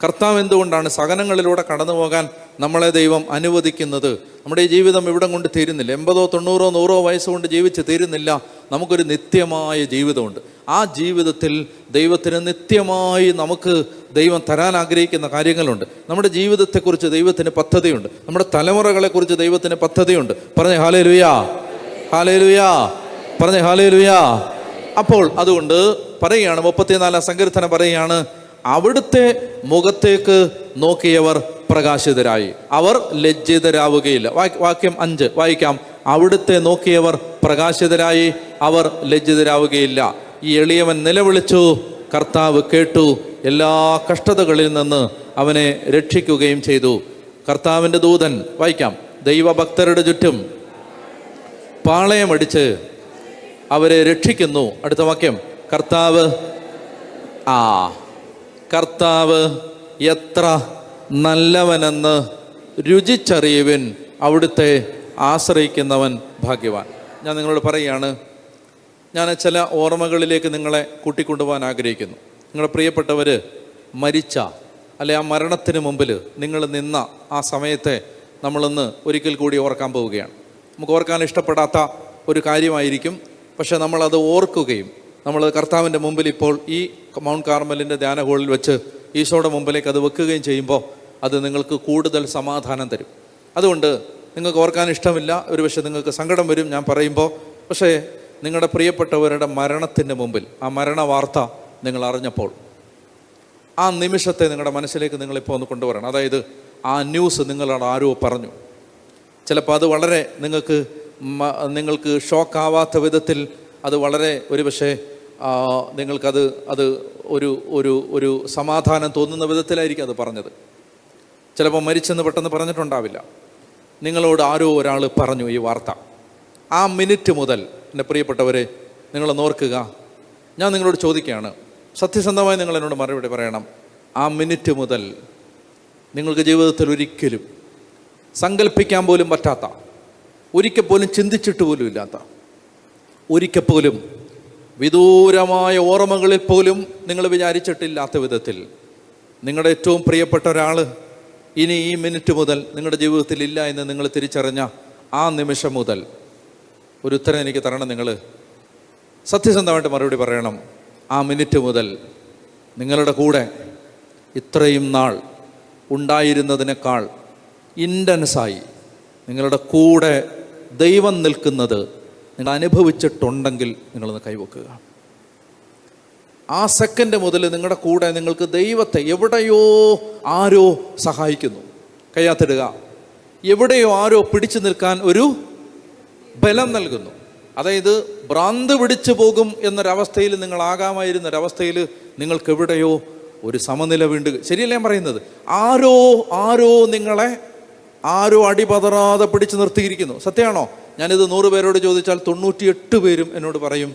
കർത്താവ് എന്തുകൊണ്ടാണ് സഹനങ്ങളിലൂടെ കടന്നു പോകാൻ നമ്മളെ ദൈവം അനുവദിക്കുന്നത്. നമ്മുടെ ഈ ജീവിതം ഇവിടം കൊണ്ട് തീരുന്നില്ല. 80, 90, 100 വയസ്സുകൊണ്ട് ജീവിച്ച് തീരുന്നില്ല. നമുക്കൊരു നിത്യമായ ജീവിതമുണ്ട്. ആ ജീവിതത്തിൽ ദൈവത്തിന് നിത്യമായി നമുക്ക് ദൈവം തരാൻ ആഗ്രഹിക്കുന്ന കാര്യങ്ങളുണ്ട്. നമ്മുടെ ജീവിതത്തെക്കുറിച്ച് ദൈവത്തിന് പദ്ധതിയുണ്ട്. നമ്മുടെ തലമുറകളെക്കുറിച്ച് ദൈവത്തിന് പദ്ധതിയുണ്ട്. പറഞ്ഞേ ഹല്ലേലൂയ. ഹല്ലേലൂയ. പറഞ്ഞേ ഹല്ലേലൂയ. അപ്പോൾ അതുകൊണ്ട് പറയുകയാണ്, 34 സങ്കീർത്തനം പറയുകയാണ്, അവിടുത്തെ മുഖത്തേക്ക് നോക്കിയവർ പ്രകാശിതരായി, അവർ ലജ്ജിതരാവുകയില്ല. വാക്യം 5 വായിക്കാം. അവിടുത്തെ നോക്കിയവർ പ്രകാശിതരായി, അവർ ലജ്ജിതരാവുകയില്ല. ഈ എളിയവൻ നിലവിളിച്ചു, കർത്താവ് കേട്ടു, എല്ലാ കഷ്ടതകളിൽ നിന്ന് അവനെ രക്ഷിക്കുകയും ചെയ്തു. കർത്താവിൻ്റെ ദൂതൻ, വായിക്കാം, ദൈവഭക്തരുടെ ചുറ്റും പാളയമടിച്ച് അവരെ രക്ഷിക്കുന്നു. അടുത്ത വാക്യം, കർത്താവ് എത്ര നല്ലവനെന്ന് രുചിച്ചറിയുവിൻ, അവിടുത്തെ ആശ്രയിക്കുന്നവൻ ഭാഗ്യവാൻ. ഞാൻ നിങ്ങളോട് പറയുകയാണ്, ഞാൻ ചില ഓർമ്മകളിലേക്ക് നിങ്ങളെ കൂട്ടിക്കൊണ്ടുപോകാൻ ആഗ്രഹിക്കുന്നു. നിങ്ങളുടെ പ്രിയപ്പെട്ടവർ മരിച്ച, അല്ലെ ആ മരണത്തിന് മുമ്പിൽ നിങ്ങൾ നിന്ന ആ സമയത്തെ നമ്മളൊന്ന് ഒരിക്കൽ കൂടി ഓർക്കാൻ പോവുകയാണ്. നമുക്ക് ഓർക്കാൻ ഇഷ്ടപ്പെടാത്ത ഒരു കാര്യമായിരിക്കും, പക്ഷെ നമ്മളത് ഓർക്കുകയും നമ്മൾ കർത്താവിൻ്റെ മുമ്പിൽ ഇപ്പോൾ ഈ മൗണ്ട് കാർമലിൻ്റെ ധ്യാന ഹോളിൽ വെച്ച് ഈശോയുടെ മുമ്പിലേക്ക് അത് വെക്കുകയും ചെയ്യുമ്പോൾ അത് നിങ്ങൾക്ക് കൂടുതൽ സമാധാനം തരും. അതുകൊണ്ട് നിങ്ങൾക്ക് ഓർക്കാൻ ഇഷ്ടമില്ല, ഒരുപക്ഷെ നിങ്ങൾക്ക് സങ്കടം വരും ഞാൻ പറയുമ്പോൾ. പക്ഷേ നിങ്ങളുടെ പ്രിയപ്പെട്ടവരുടെ മരണത്തിൻ്റെ മുമ്പിൽ ആ മരണ വാർത്ത നിങ്ങൾ അറിഞ്ഞപ്പോൾ ആ നിമിഷത്തെ നിങ്ങളുടെ മനസ്സിലേക്ക് നിങ്ങളിപ്പോൾ ഒന്ന് കൊണ്ടുവരണം. അതായത് ആ ന്യൂസ് നിങ്ങളോട് ആരോ പറഞ്ഞു. ചിലപ്പോൾ അത് വളരെ നിങ്ങൾക്ക് ഷോക്കാവാത്ത വിധത്തിൽ അത് വളരെ ഒരുപക്ഷെ നിങ്ങൾക്കത് ഒരു സമാധാനം തോന്നുന്ന വിധത്തിലായിരിക്കും അത് പറഞ്ഞത്. ചിലപ്പോൾ മരിച്ചെന്ന് പെട്ടെന്ന് പറഞ്ഞിട്ടുണ്ടാവില്ല. നിങ്ങളോട് ആരോ ഒരാൾ പറഞ്ഞു ഈ വാർത്ത. ആ മിനിറ്റ് മുതൽ എൻ്റെ പ്രിയപ്പെട്ടവരെ നിങ്ങളൊന്ന് ഓർക്കുക. ഞാൻ നിങ്ങളോട് ചോദിക്കുകയാണ്, സത്യസന്ധമായി നിങ്ങൾ എന്നോട് മറുപടി പറയണം. ആ മിനിറ്റ് മുതൽ നിങ്ങൾക്ക് ജീവിതത്തിൽ ഒരിക്കലും സങ്കല്പിക്കാൻ പോലും പറ്റാത്ത, ഒരിക്കൽ പോലും ചിന്തിച്ചിട്ട് പോലും ഇല്ലാത്ത, ഒരിക്കൽ പോലും വിദൂരമായ ഓർമ്മകളിൽ പോലും നിങ്ങൾ വിചാരിച്ചിട്ടില്ലാത്ത വിധത്തിൽ നിങ്ങളുടെ ഏറ്റവും പ്രിയപ്പെട്ട ഒരാൾ ഇനി ഈ മിനിറ്റ് മുതൽ നിങ്ങളുടെ ജീവിതത്തിൽ ഇല്ല എന്ന് നിങ്ങൾ തിരിച്ചറിഞ്ഞ ആ നിമിഷം മുതൽ ഒരു ഉത്തരം എനിക്ക് തരണം. നിങ്ങൾ സത്യസന്ധമായിട്ട് മറുപടി പറയണം. ആ മിനിറ്റ് മുതൽ നിങ്ങളുടെ കൂടെ ഇത്രയും നാൾ ഉണ്ടായിരുന്നതിനേക്കാൾ ഇൻറ്റൻസായി നിങ്ങളുടെ കൂടെ ദൈവം നിൽക്കുന്നത് നിങ്ങൾ അനുഭവിച്ചിട്ടുണ്ടെങ്കിൽ നിങ്ങളൊന്ന് കൈവെക്കുക. ആ സെക്കൻഡ് മുതൽ നിങ്ങളുടെ കൂടെ നിങ്ങൾക്ക് ദൈവത്തെ എവിടെയോ ആരോ സഹായിക്കുന്നു. കയ്യാത്തിടുക. എവിടെയോ ആരോ പിടിച്ചു നിൽക്കാൻ ഒരു ബലം നൽകുന്നു. അതായത് ഭ്രാന്ത് പിടിച്ചു പോകും എന്നൊരവസ്ഥയിൽ നിങ്ങളാകാമായിരുന്നൊരവസ്ഥയിൽ നിങ്ങൾക്ക് എവിടെയോ ഒരു സമനില വീണ്ടുക. ശരിയല്ലേ ഞാൻ പറയുന്നത്? ആരോ നിങ്ങളെ അടിപതറാതെ പിടിച്ചു നിർത്തിയിരിക്കുന്നു. സത്യമാണോ? ഞാനിത് 100 പേരോട് ചോദിച്ചാൽ 98 പേരും എന്നോട് പറയും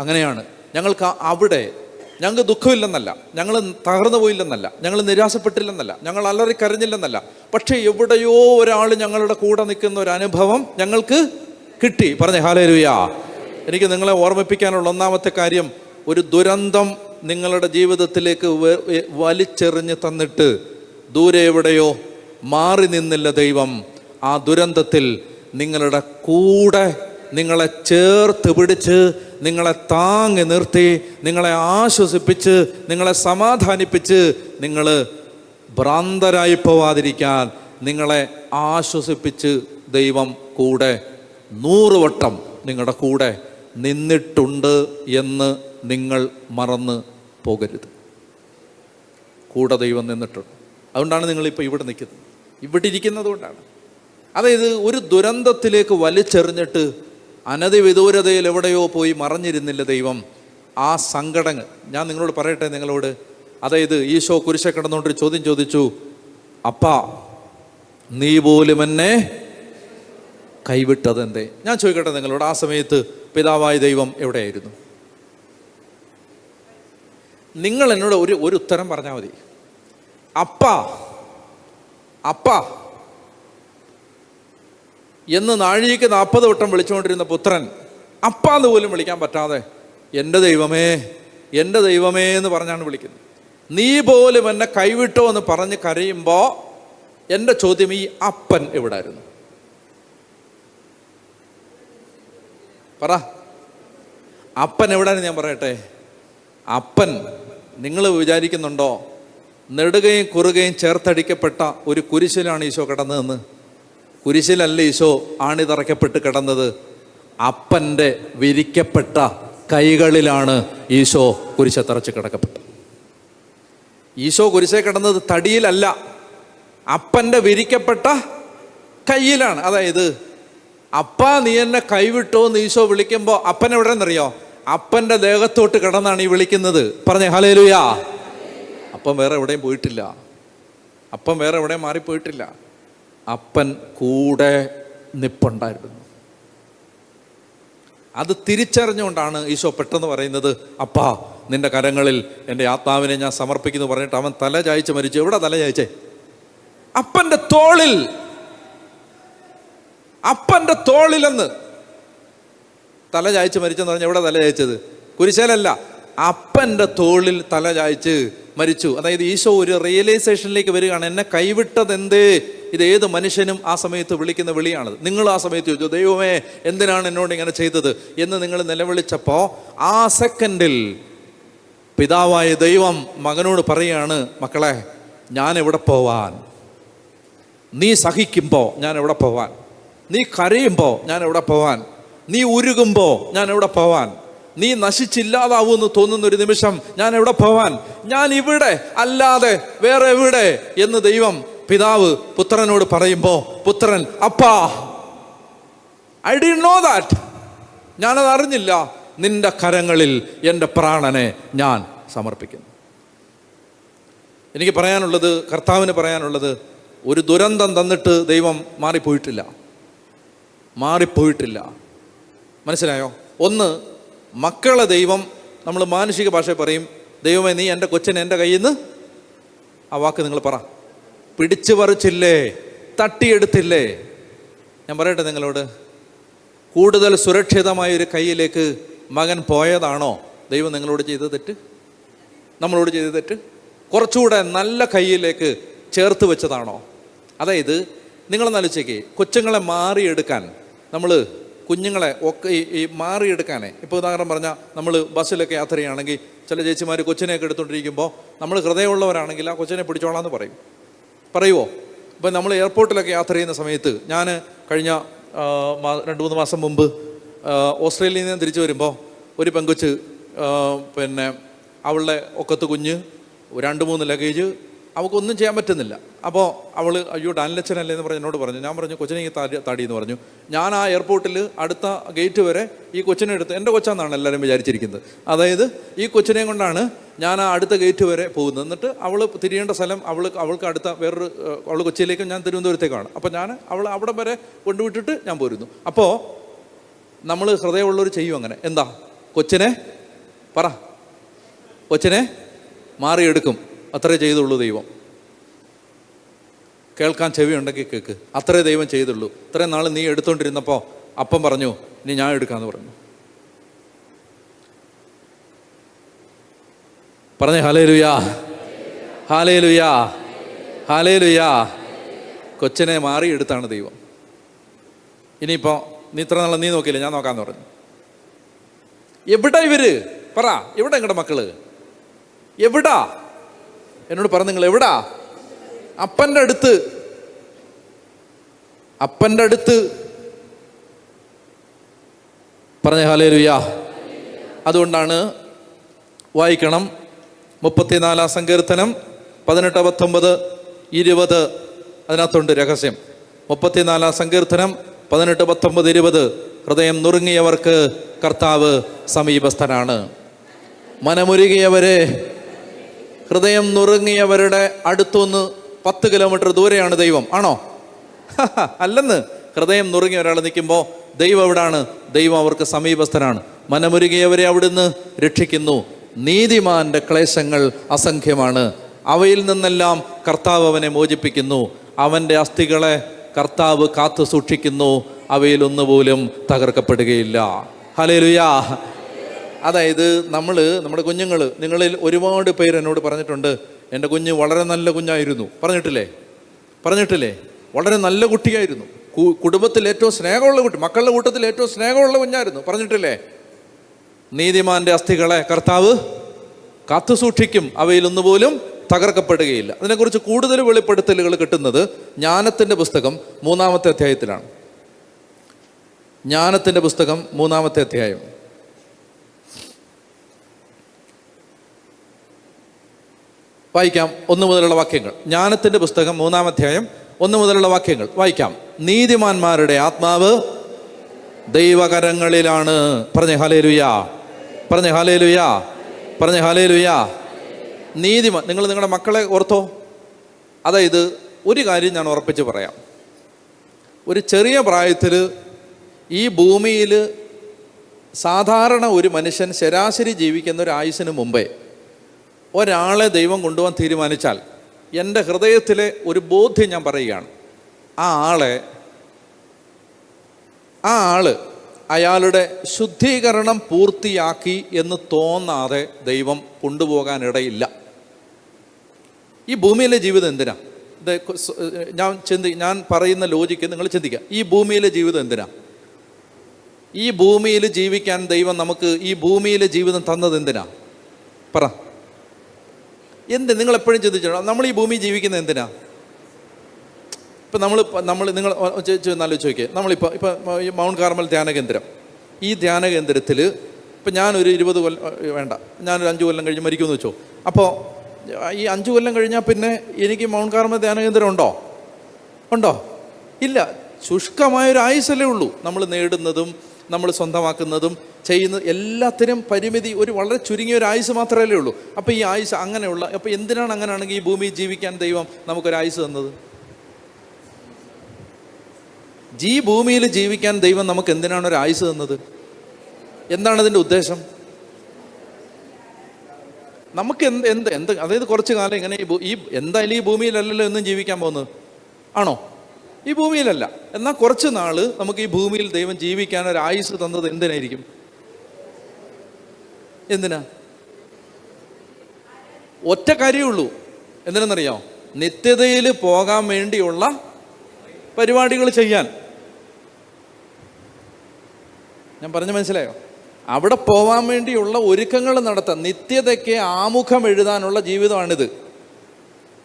അങ്ങനെയാണ്. ഞങ്ങൾക്ക് ദുഃഖമില്ലെന്നല്ല, ഞങ്ങൾ തകർന്നു പോയില്ലെന്നല്ല, ഞങ്ങൾ നിരാശപ്പെട്ടില്ലെന്നല്ല, ഞങ്ങൾ അലറിക്കരഞ്ഞില്ലെന്നല്ല. പക്ഷേ എവിടെയോ ഒരാൾ ഞങ്ങളുടെ കൂടെ നിൽക്കുന്ന ഒരു അനുഭവം ഞങ്ങൾക്ക് കിട്ടി. പറഞ്ഞേ ഹല്ലേലൂയ. എനിക്ക് നിങ്ങളെ ഓർമ്മിപ്പിക്കാനുള്ള ഒന്നാമത്തെ കാര്യം, ഒരു ദുരന്തം നിങ്ങളുടെ ജീവിതത്തിലേക്ക് വലിച്ചെറിഞ്ഞ് തന്നിട്ട് ദൂരെ എവിടെയോ മാറി നിന്നില്ല ദൈവം. ആ ദുരന്തത്തിൽ നിങ്ങളുടെ കൂടെ നിങ്ങളെ ചേർത്ത് പിടിച്ച്, നിങ്ങളെ താങ്ങി നിർത്തി, നിങ്ങളെ ആശ്വസിപ്പിച്ച്, നിങ്ങളെ സമാധാനിപ്പിച്ച്, നിങ്ങൾ ഭ്രാന്തരായി പോവാതിരിക്കാൻ നിങ്ങളെ ആശ്വസിപ്പിച്ച് ദൈവം കൂടെ 100 വട്ടം നിങ്ങളുടെ കൂടെ നിന്നിട്ടുണ്ട് എന്ന് നിങ്ങൾ മറന്ന് പോകരുത്. കൂടെ ദൈവം നിന്നിട്ടുണ്ട്. അതുകൊണ്ടാണ് നിങ്ങളിപ്പോൾ ഇവിടെ നിൽക്കുന്നത്, ഇവിടെ ഇരിക്കുന്നത് കൊണ്ടാണ്. അതായത് ഒരു ദുരന്തത്തിലേക്ക് വലിച്ചെറിഞ്ഞിട്ട് അനധിവിദൂരതയിൽ എവിടെയോ പോയി മറഞ്ഞിരുന്നില്ല ദൈവം. ആ സങ്കടങ്ങൾ ഞാൻ നിങ്ങളോട് പറയട്ടെ, നിങ്ങളോട്. അതായത് ഈശോ കുരിശെ കിടന്നുകൊണ്ടൊരു ചോദ്യം ചോദിച്ചു, അപ്പാ നീ പോലും എന്നെ കൈവിട്ടതെന്തേ? ഞാൻ ചോദിക്കട്ടെ നിങ്ങളോട്, ആ സമയത്ത് പിതാവായ ദൈവം എവിടെയായിരുന്നു? നിങ്ങൾ എന്നോട് ഒരു ഉത്തരം പറഞ്ഞാൽ മതി. അപ്പാ എന്ന് നാഴികയ്ക്ക് 40 വട്ടം വിളിച്ചുകൊണ്ടിരുന്ന പുത്രൻ അപ്പാന്ന് പോലും വിളിക്കാൻ പറ്റാതെ എൻ്റെ ദൈവമേ എന്ന് പറഞ്ഞാണ് വിളിക്കുന്നത്. നീ പോലും എന്നെ കൈവിട്ടോ എന്ന് പറഞ്ഞ് കരയുമ്പോൾ എൻ്റെ ചോദ്യം, ഈ അപ്പൻ എവിടായിരുന്നു? പറ, അപ്പൻ എവിടായിരുന്നു? ഞാൻ പറയട്ടെ, അപ്പൻ നിങ്ങൾ വിചാരിക്കുന്നുണ്ടോ നെടുകയും കുറുകയും ചേർത്തടിക്കപ്പെട്ട ഒരു കുരിശിലാണ് ഈശോ കിടന്നതെന്ന്? കുരിശിലല്ല ഈശോ ആണിതറയ്ക്കപ്പെട്ട് കിടന്നത്. അപ്പൻ്റെ വിരിക്കപ്പെട്ട കൈകളിലാണ് ഈശോ കുരിശത്തറച്ച് കിടക്കപ്പെട്ടത്. ഈശോ കുരിശേ കിടന്നത് തടിയിലല്ല, അപ്പൻ്റെ വിരിക്കപ്പെട്ട കയ്യിലാണ്. അതായത് അപ്പാ നീ എന്നെ കൈവിട്ടോ എന്ന് ഈശോ വിളിക്കുമ്പോൾ അപ്പൻ എവിടെയെന്നറിയോ? അപ്പൻ്റെ ദേഹത്തോട്ട് കിടന്നാണ് ഈ വിളിക്കുന്നത്. പറഞ്ഞേ ഹല്ലേലൂയ. അപ്പം വേറെ എവിടെയും പോയിട്ടില്ല, അപ്പം വേറെ എവിടെയും മാറിപ്പോയിട്ടില്ല. അപ്പൻ കൂടെ നിപ്പുണ്ടായിരുന്നു. അത് തിരിച്ചറിഞ്ഞുകൊണ്ടാണ് ഈശോ പെട്ടെന്ന് പറയുന്നത്, അപ്പാ നിന്റെ കരങ്ങളിൽ എൻ്റെ ആത്മാവിനെ ഞാൻ സമർപ്പിക്കുന്നു പറഞ്ഞിട്ട് അവൻ തല ചായ്ച്ച് മരിച്ചു. എവിടെ തല ചായ്ച്ചേ? അപ്പൻ്റെ തോളിൽ. അപ്പൻ്റെ തോളിലെന്ന് തല ചായ്ച്ച് മരിച്ചെന്ന് പറഞ്ഞാൽ എവിടെ തല ചായ്ച്ചത്? കുരിശേലല്ല, അപ്പൻ്റെ തോളിൽ തല ചായ്ച്ച് മരിച്ചു. അതായത് ഈശോ ഒരു റിയലൈസേഷനിലേക്ക് വരികയാണ്, എന്നെ കൈവിട്ടത് എന്തേ? ഇത് ഏത് മനുഷ്യനും ആ സമയത്ത് വിളിക്കുന്ന വിളിയാണത്. നിങ്ങൾ ആ സമയത്ത് ചോദിച്ചു, ദൈവമേ എന്തിനാണ് എന്നോട് ഇങ്ങനെ ചെയ്തത് എന്ന് നിങ്ങൾ നിലവിളിച്ചപ്പോൾ ആ സെക്കൻഡിൽ പിതാവായ ദൈവം മകനോട് പറയുകയാണ്, മക്കളെ ഞാൻ എവിടെ പോവാൻ? നീ സഹിക്കുമ്പോൾ ഞാൻ എവിടെ പോവാൻ? നീ കരയുമ്പോൾ ഞാൻ എവിടെ പോവാൻ? നീ ഉരുകുമ്പോൾ ഞാൻ എവിടെ പോവാൻ? നീ നശിച്ചില്ലാതാവൂന്ന് തോന്നുന്ന ഒരു നിമിഷം ഞാൻ എവിടെ പോവാൻ? ഞാൻ ഇവിടെ അല്ലാതെ വേറെ എവിടെ എന്ന് ദൈവം പിതാവ് പുത്രനോട് പറയുമ്പോൾ പുത്രൻ, അപ്പാ, ഐ ഡിഡ് നോ ദാറ്റ്, ഞാനത് അറിഞ്ഞില്ല, നിന്റെ കരങ്ങളിൽ എൻ്റെ പ്രാണനെ ഞാൻ സമർപ്പിക്കുന്നു. എനിക്ക് പറയാനുള്ളത്, കർത്താവിന് പറയാനുള്ളത്, ഒരു ദുരന്തം തന്നിട്ട് ദൈവം മാറിപ്പോയിട്ടില്ല. മനസ്സിലായോ? ഒന്ന്, മക്കളെ ദൈവം, നമ്മൾ മാനുഷിക ഭാഷയിൽ പറയും, ദൈവമേ നീ എൻ്റെ കൊച്ചിനെ എൻ്റെ കയ്യിൽ നിന്ന്, ആ വാക്ക് നിങ്ങൾ പറ, പിടിച്ചു പറിച്ചില്ലേ, തട്ടിയെടുത്തില്ലേ. ഞാൻ പറയട്ടെ നിങ്ങളോട്, കൂടുതൽ സുരക്ഷിതമായൊരു കയ്യിലേക്ക് മകൻ പോയതാണോ ദൈവം നിങ്ങളോട് ചെയ്ത തെറ്റ്, നമ്മളോട് ചെയ്ത തെറ്റ്? കുറച്ചുകൂടെ നല്ല കയ്യിലേക്ക് ചേർത്ത് വെച്ചതാണോ? അതായത് നിങ്ങളൊന്ന് ആലോചിച്ചേക്ക്, കൊച്ചുങ്ങളെ മാറിയെടുക്കാൻ, നമ്മൾ കുഞ്ഞുങ്ങളെ ഒക്കെ ഈ മാറിയെടുക്കാനേ, ഇപ്പോൾ ഉദാഹരണം പറഞ്ഞാൽ നമ്മൾ ബസ്സിലൊക്കെ യാത്ര ചെയ്യുകയാണെങ്കിൽ ചില ചേച്ചിമാർ കൊച്ചിനെയൊക്കെ എടുത്തുകൊണ്ടിരിക്കുമ്പോൾ നമ്മൾ ഹൃദയമുള്ളവരാണെങ്കിൽ ആ കൊച്ചിനെ പിടിച്ചോളാമെന്ന് പറയുമോ? ഇപ്പം നമ്മൾ എയർപോർട്ടിലൊക്കെ യാത്ര ചെയ്യുന്ന സമയത്ത്, ഞാൻ കഴിഞ്ഞ 2-3 മാസം മുമ്പ് ഓസ്ട്രേലിയയിൽ നിന്ന് തിരിച്ചു വരുമ്പോൾ ഒരു പെങ്കൊച്ച്, പിന്നെ അവളുടെ ഒക്കത്ത് കുഞ്ഞ്, 2-3 ലഗേജ്, അവൾക്കൊന്നും ചെയ്യാൻ പറ്റുന്നില്ല. അപ്പോൾ അവൾ, അയ്യോ ഡാനിലച്ചനല്ലേ എന്ന് പറഞ്ഞ് എന്നോട് പറഞ്ഞു. ഞാൻ പറഞ്ഞു കൊച്ചിനെ ഈ താടി എന്ന് പറഞ്ഞു. ഞാൻ ആ എയർപോർട്ടിൽ അടുത്ത ഗേറ്റ് വരെ ഈ കൊച്ചിനെ എടുത്ത്, എൻ്റെ കൊച്ചാന്നാണ് എല്ലാവരും വിചാരിച്ചിരിക്കുന്നത്. അതായത് ഈ കൊച്ചിനെയും കൊണ്ടാണ് ഞാൻ ആ അടുത്ത ഗേറ്റ് വരെ പോകുന്നത്. എന്നിട്ട് അവൾ തിരിയേണ്ട സ്ഥലം, അവൾക്ക് അടുത്ത വേറൊരു, അവൾ കൊച്ചിയിലേക്കും ഞാൻ തിരുവനന്തപുരത്തേക്കാണ്. അപ്പോൾ ഞാൻ അവൾ അവിടെ വരെ കൊണ്ടുവിട്ടിട്ട് ഞാൻ പോരുന്നു. അപ്പോൾ നമ്മൾ ഹൃദയമുള്ളവർ ചെയ്യും അങ്ങനെ. എന്താ? കൊച്ചിനെ മാറിയെടുക്കും. അത്രേ ചെയ്തുള്ളൂ ദൈവം. കേൾക്കാൻ ചെവിയുണ്ടെങ്കിൽ കേൾക്ക്. അത്രേ ദൈവം ചെയ്തുള്ളൂ. ഇത്രയും നാൾ നീ എടുത്തോണ്ടിരുന്നപ്പോൾ അപ്പം പറഞ്ഞു, ഇനി ഞാൻ എടുക്കാമെന്ന് പറഞ്ഞു. പറഞ്ഞേ ഹല്ലേലൂയാ, ഹല്ലേലൂയാ, ഹല്ലേലൂയാ. കൊച്ചിനെ മാറിയെടുത്താണ് ദൈവം. ഇനിയിപ്പോൾ നീ ഇത്ര നാളെ നീ നോക്കിയില്ല, ഞാൻ നോക്കാമെന്ന് പറഞ്ഞു. എവിടാ ഇവര്? പറ, എവിടെ നിങ്ങളുടെ മക്കള്? എവിടാ? എന്നോട് പറ, നിങ്ങൾ എവിടാ? അപ്പൻ്റെ അടുത്ത്. പറഞ്ഞ ഹല്ലേലൂയാ. അതുകൊണ്ടാണ് വായിക്കണം 34 സങ്കീർത്തനം 18, 19, 20. അതിനകത്തുണ്ട് രഹസ്യം. 34 സങ്കീർത്തനം 18, 19, 20. ഹൃദയം നുറുങ്ങിയവർക്ക് കർത്താവ് സമീപസ്ഥനാണ്. മനമുരുകിയവരെ, ഹൃദയം നുറുങ്ങിയവരുടെ അടുത്തുനിന്ന് 10 കിലോമീറ്റർ ദൂരെയാണ് ദൈവം. ആണോ? അല്ലെന്ന്. ഹൃദയം നുറുങ്ങിയ ഒരാൾ നിൽക്കുമ്പോൾ ദൈവം എവിടാണ്? ദൈവം അവർക്ക് സമീപസ്ഥനാണ്. മനമുരുകിയവരെ അവിടുന്ന് രക്ഷിക്കുന്നു. നീതിമാന്റെ ക്ലേശങ്ങൾ അസംഖ്യമാണ്, അവയിൽ നിന്നെല്ലാം കർത്താവ് അവനെ മോചിപ്പിക്കുന്നു. അവൻ്റെ അസ്ഥികളെ കർത്താവ് കാത്തു സൂക്ഷിക്കുന്നു, അവയിൽ ഒന്നുപോലും തകർക്കപ്പെടുകയില്ല. ഹല്ലേലൂയാ. അതായത് നമ്മുടെ കുഞ്ഞുങ്ങൾ, നിങ്ങളിൽ ഒരുപാട് പേര് എന്നോട് പറഞ്ഞിട്ടുണ്ട്, എൻ്റെ കുഞ്ഞ് വളരെ നല്ല കുഞ്ഞായിരുന്നു. പറഞ്ഞിട്ടില്ലേ? വളരെ നല്ല കുട്ടിയായിരുന്നു, കുടുംബത്തിൽ ഏറ്റവും സ്നേഹമുള്ള കുട്ടി, മക്കളുടെ കൂട്ടത്തിൽ ഏറ്റവും സ്നേഹമുള്ള കുഞ്ഞായിരുന്നു. പറഞ്ഞിട്ടില്ലേ? നീതിമാന്റെ അസ്ഥികളെ കർത്താവ് കാത്തു സൂക്ഷിക്കും, അവയിലൊന്നുപോലും തകർക്കപ്പെടുകയില്ല. അതിനെക്കുറിച്ച് കൂടുതൽ വെളിപ്പെടുത്തലുകൾ കിട്ടുന്നത് ജ്ഞാനത്തിൻ്റെ പുസ്തകം 3-ാമത്തെ അധ്യായത്തിലാണ്. ജ്ഞാനത്തിൻ്റെ പുസ്തകം 3-ാമത്തെ അധ്യായം. വായിക്കാം 1 മുതലുള്ള വാക്യങ്ങൾ. ജ്ഞാനത്തിൻ്റെ പുസ്തകം 3-ാം അധ്യായം 1 മുതലുള്ള വാക്യങ്ങൾ വായിക്കാം. നീതിമാന്മാരുടെ ആത്മാവ് ദൈവകരങ്ങളിലാണ്. പറഞ്ഞേ ഹല്ലേലൂയാ, പറഞ്ഞേ ഹല്ലേലൂയാ, പറഞ്ഞേ ഹല്ലേലൂയാ. നീതിമാൻ, നിങ്ങൾ നിങ്ങളുടെ മക്കളെ ഓർത്തോ. അതായത് ഒരു കാര്യം ഞാൻ ഉറപ്പിച്ച് പറയാം, ഒരു ചെറിയ പ്രായത്തിൽ ഈ ഭൂമിയിൽ സാധാരണ ഒരു മനുഷ്യൻ ശരാശരി ജീവിക്കുന്ന ഒരു ആയുസ്സിന് മുമ്പേ ഒരാളെ ദൈവം കൊണ്ടുപോകാൻ തീരുമാനിച്ചാൽ, എൻ്റെ ഹൃദയത്തിലെ ഒരു ബോധ്യം ഞാൻ പറയുകയാണ്, ആ ആള് അയാളുടെ ശുദ്ധീകരണം പൂർത്തിയാക്കി എന്ന് തോന്നാതെ ദൈവം കൊണ്ടുപോകാനിടയില്ല. ഈ ഭൂമിയിലെ ജീവിതം എന്തിനാ? ഞാൻ പറയുന്ന ലോജിക്ക് നിങ്ങൾ ചിന്തിക്കുക. ഈ ഭൂമിയിലെ ജീവിതം എന്തിനാ? ഈ ഭൂമിയിൽ ജീവിക്കാൻ ദൈവം നമുക്ക് ഈ ഭൂമിയിലെ ജീവിതം തന്നത് എന്തിനാ? പറ. നിങ്ങൾ എപ്പോഴും ചിന്തിച്ചോ, നമ്മൾ ഈ ഭൂമി ജീവിക്കുന്നത് എന്തിനാ? ഇപ്പം നിങ്ങൾ ആലോചിച്ച് നോക്കിയേ, ഇപ്പം ഈ മൗണ്ട് കാർമൽ ധ്യാന കേന്ദ്രം, ഈ ധ്യാന കേന്ദ്രത്തിൽ ഇപ്പം ഞാനൊരു 20 കൊല്ലം വേണ്ട, ഞാനൊരു 5 കൊല്ലം കഴിഞ്ഞ് മരിക്കുമെന്ന് വെച്ചോ. അപ്പോൾ ഈ 5 കൊല്ലം കഴിഞ്ഞാൽ പിന്നെ എനിക്ക് മൗണ്ട് കാർമൽ ധ്യാന കേന്ദ്രം ഉണ്ടോ? ഇല്ല. ശുഷ്കമായൊരു ആയുസ്സല്ലേ ഉള്ളൂ. നമ്മൾ നേടുന്നതും നമ്മൾ സ്വന്തമാക്കുന്നതും ചെയ്യുന്ന എല്ലാത്തിനും പരിമിതി, ഒരു വളരെ ചുരുങ്ങിയ ഒരു ആയുസ് മാത്രമല്ലേ ഉള്ളൂ. അപ്പോൾ ഈ ആയുസ് അങ്ങനെയുള്ള, അപ്പോൾ എന്തിനാണ് അങ്ങനെയാണെങ്കിൽ ഈ ഭൂമിയിൽ ജീവിക്കാൻ ദൈവം നമുക്കൊരു ആയുസ് തന്നത്? ഈ ഭൂമിയിൽ ജീവിക്കാൻ ദൈവം നമുക്ക് എന്തിനാണ് ഒരു ആയുസ് തന്നത്? എന്താണ് അതിൻ്റെ ഉദ്ദേശം? നമുക്ക് എന്ത് അതായത് കുറച്ച് കാലം ഇങ്ങനെ എന്തായാലും ഈ ഭൂമിയിലല്ലല്ലോ എന്നും ജീവിക്കാൻ പോകുന്നത്, ആണോ? ഈ ഭൂമിയിലല്ല. എന്നാൽ കുറച്ച് നാൾ നമുക്ക് ഈ ഭൂമിയിൽ ദൈവം ജീവിക്കാൻ ഒരു ആയുസ് തന്നത് എന്തിനായിരിക്കും? എന്തിനാ? ഒറ്റ കാര്യമുള്ളൂ. എന്തിനെന്നറിയാമോ? നിത്യതയിൽ പോകാൻ വേണ്ടിയുള്ള പരിപാടികൾ ചെയ്യാൻ. ഞാൻ പറഞ്ഞ മനസ്സിലായോ? അവിടെ പോകാൻ വേണ്ടിയുള്ള ഒരുക്കങ്ങൾ നടത്താൻ, നിത്യതയ്ക്ക് ആമുഖം എഴുതാനുള്ള ജീവിതമാണിത്.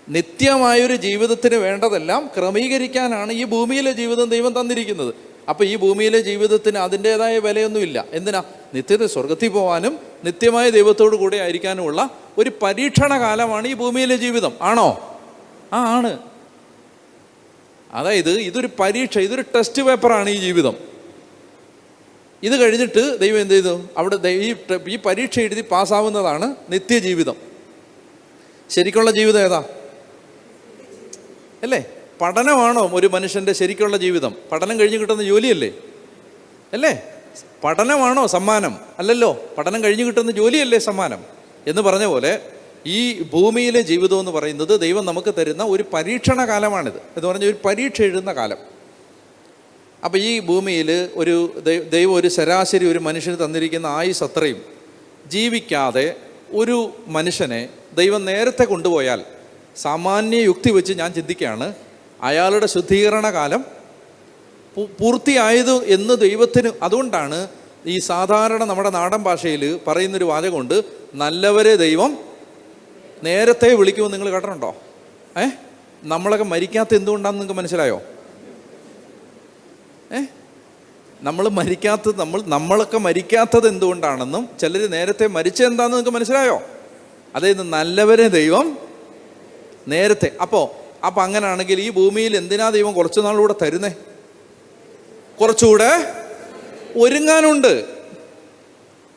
നിത്യമായൊരു ജീവിതത്തിന് വേണ്ടതെല്ലാം ക്രമീകരിക്കാനാണ് ഈ ഭൂമിയിലെ ജീവിതം ദൈവം തന്നിരിക്കുന്നത്. അപ്പോൾ ഈ ഭൂമിയിലെ ജീവിതത്തിന് അതിൻ്റേതായ വിലയൊന്നുമില്ല. എന്തിനാ? നിത്യത സ്വർഗത്തിൽ പോകാനും നിത്യമായ ദൈവത്തോടു കൂടെ ആയിരിക്കാനുമുള്ള ഒരു പരീക്ഷണ കാലമാണ് ഈ ഭൂമിയിലെ ജീവിതം. ആണോ? ആണ്. അതായത് ഇതൊരു പരീക്ഷ, ഇതൊരു ടെസ്റ്റ് പേപ്പറാണ് ഈ ജീവിതം. ഇത് കഴിഞ്ഞിട്ട് ദൈവം എന്ത് ചെയ്തു? അവിടെ ഈ പരീക്ഷ എഴുതി പാസ്സാവുന്നതാണ് നിത്യജീവിതം. ശരിക്കുള്ള ജീവിതം ഏതാ? അല്ലേ? പഠനമാണോ ഒരു മനുഷ്യൻ്റെ ശരിക്കുള്ള ജീവിതം? പഠനം കഴിഞ്ഞ് കിട്ടുന്ന ജോലിയല്ലേ? അല്ലേ? പഠനമാണോ സമ്മാനം? അല്ലല്ലോ. പഠനം കഴിഞ്ഞ് കിട്ടുന്ന ജോലിയല്ലേ സമ്മാനം? എന്ന് പറഞ്ഞ പോലെ ഈ ഭൂമിയിലെ ജീവിതം എന്ന് പറയുന്നത് ദൈവം നമുക്ക് തരുന്ന ഒരു പരീക്ഷണ കാലമാണിത്. എന്ന് പറഞ്ഞാൽ ഒരു പരീക്ഷ എഴുതുന്ന കാലം. അപ്പോൾ ഈ ഭൂമിയിൽ ദൈവം ഒരു ശരാശരി ഒരു മനുഷ്യന് തന്നിരിക്കുന്ന ആയുസ് അത്രയും ജീവിക്കാതെ ഒരു മനുഷ്യനെ ദൈവം നേരത്തെ കൊണ്ടുപോയാൽ, സാമാന്യ യുക്തി വെച്ച് ഞാൻ ചിന്തിക്കുകയാണ്, അയാളുടെ ശുദ്ധീകരണ കാലം പൂർത്തിയായത് എന്ന് ദൈവത്തിന്. അതുകൊണ്ടാണ് ഈ സാധാരണ നമ്മുടെ നാടൻ ഭാഷയിൽ പറയുന്നൊരു വാചകമുണ്ട്, നല്ലവരെ ദൈവം നേരത്തെ വിളിക്കുമെന്ന്. നിങ്ങൾ കേട്ടിട്ടുണ്ടോ? നമ്മളൊക്കെ മരിക്കാത്ത എന്തുകൊണ്ടാണെന്ന് നിങ്ങൾക്ക് മനസ്സിലായോ? നമ്മളൊക്കെ മരിക്കാത്തത് എന്തുകൊണ്ടാണെന്നും ചിലർ നേരത്തെ മരിച്ചെന്താണെന്ന് നിങ്ങൾക്ക് മനസ്സിലായോ? അതായത് നല്ലവരെ ദൈവം നേരത്തെ. അപ്പോൾ അങ്ങനെയാണെങ്കിൽ ഈ ഭൂമിയിൽ എന്തിനാ ദൈവം കുറച്ചു നാളുകൂടെ തരുന്നേ? കുറച്ചുകൂടെ ഒരുങ്ങാനുണ്ട്.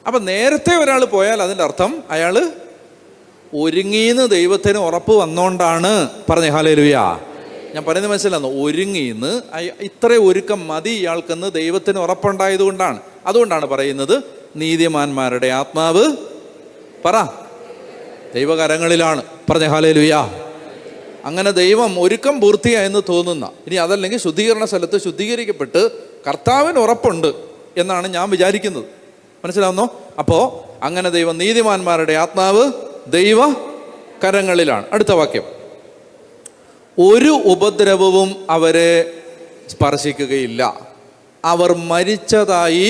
അപ്പം നേരത്തെ ഒരാൾ പോയാൽ അതിൻ്റെ അർത്ഥം അയാൾ ഒരുങ്ങിന്ന് ദൈവത്തിന് ഉറപ്പ് വന്നോണ്ടാണ്. പറഞ്ഞേ ഹല്ലേലൂയ. ഞാൻ പറയുന്നത് മനസ്സിലാകുന്നു. ഒരുങ്ങിന്ന് ഇത്ര ഒരുക്കം മതി ഇയാൾക്കെന്ന് ദൈവത്തിന് ഉറപ്പുണ്ടായതുകൊണ്ടാണ്. അതുകൊണ്ടാണ് പറയുന്നത് നീതിമാന്മാരുടെ ആത്മാവ് ദൈവകരങ്ങളിലാണ്. പറഞ്ഞേ ഹല്ലേലൂയ. അങ്ങനെ ദൈവം ഒരുക്കം പൂർത്തിയായെന്ന് തോന്നുന്ന, ഇനി അതല്ലെങ്കിൽ ശുദ്ധീകരണ സ്ഥലത്ത് ശുദ്ധീകരിക്കപ്പെട്ട് കർത്താവിന് ഉറപ്പുണ്ട് എന്നാണ് ഞാൻ വിചാരിക്കുന്നത്. മനസ്സിലാവുന്നോ? അപ്പോൾ അങ്ങനെ ദൈവം നീതിമാന്മാരുടെ ആത്മാവ് ദൈവ കരങ്ങളിലാണ്. അടുത്ത വാക്യം, ഒരു ഉപദ്രവവും അവരെ സ്പർശിക്കുകയില്ല, അവർ മരിച്ചതായി